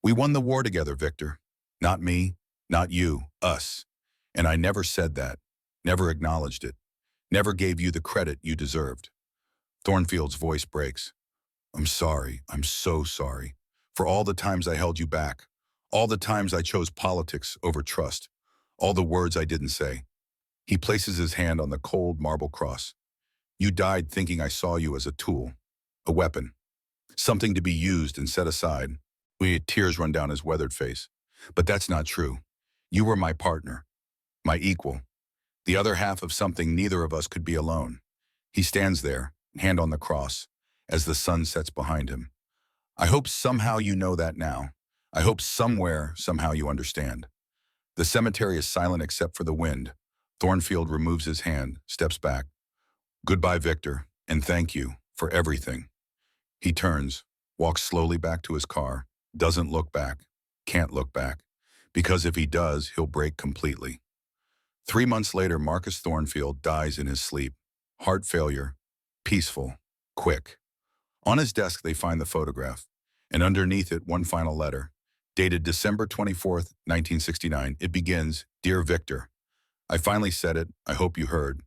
We won the war together, Victor. Not me, not you, us. And I never said that, never acknowledged it, never gave you the credit you deserved." Thornfield's voice breaks. "I'm sorry, I'm so sorry, for all the times I held you back, all the times I chose politics over trust, all the words I didn't say." He places his hand on the cold marble cross. "You died thinking I saw you as a tool, a weapon, something to be used and set aside." Tears run down his weathered face. "But that's not true. You were my partner, my equal, the other half of something neither of us could be alone." He stands there, hand on the cross, as the sun sets behind him. "I hope somehow you know that now. I hope somewhere, somehow you understand." The cemetery is silent except for the wind. Thornfield removes his hand, steps back. "Goodbye, Victor, and thank you for everything." He turns, walks slowly back to his car, doesn't look back, can't look back, because if he does, he'll break completely. 3 months later, Marcus Thornfield dies in his sleep. Heart failure, peaceful, quick. On his desk, they find the photograph, and underneath it, one final letter. Dated December 24th, 1969, it begins, "Dear Victor, I finally said it. I hope you heard.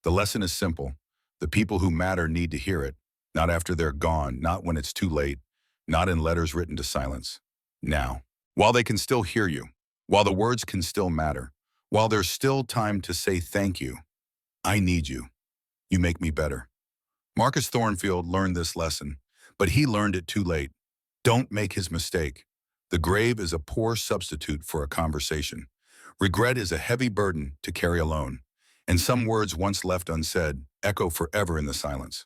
The lesson is simple. The people who matter need to hear it, not after they're gone, not when it's too late, not in letters written to silence. Now, while they can still hear you, while the words can still matter, while there's still time to say thank you, I need you. You make me better." Marcus Thornfield learned this lesson, but he learned it too late. Don't make his mistake. The grave is a poor substitute for a conversation. Regret is a heavy burden to carry alone, and some words once left unsaid echo forever in the silence.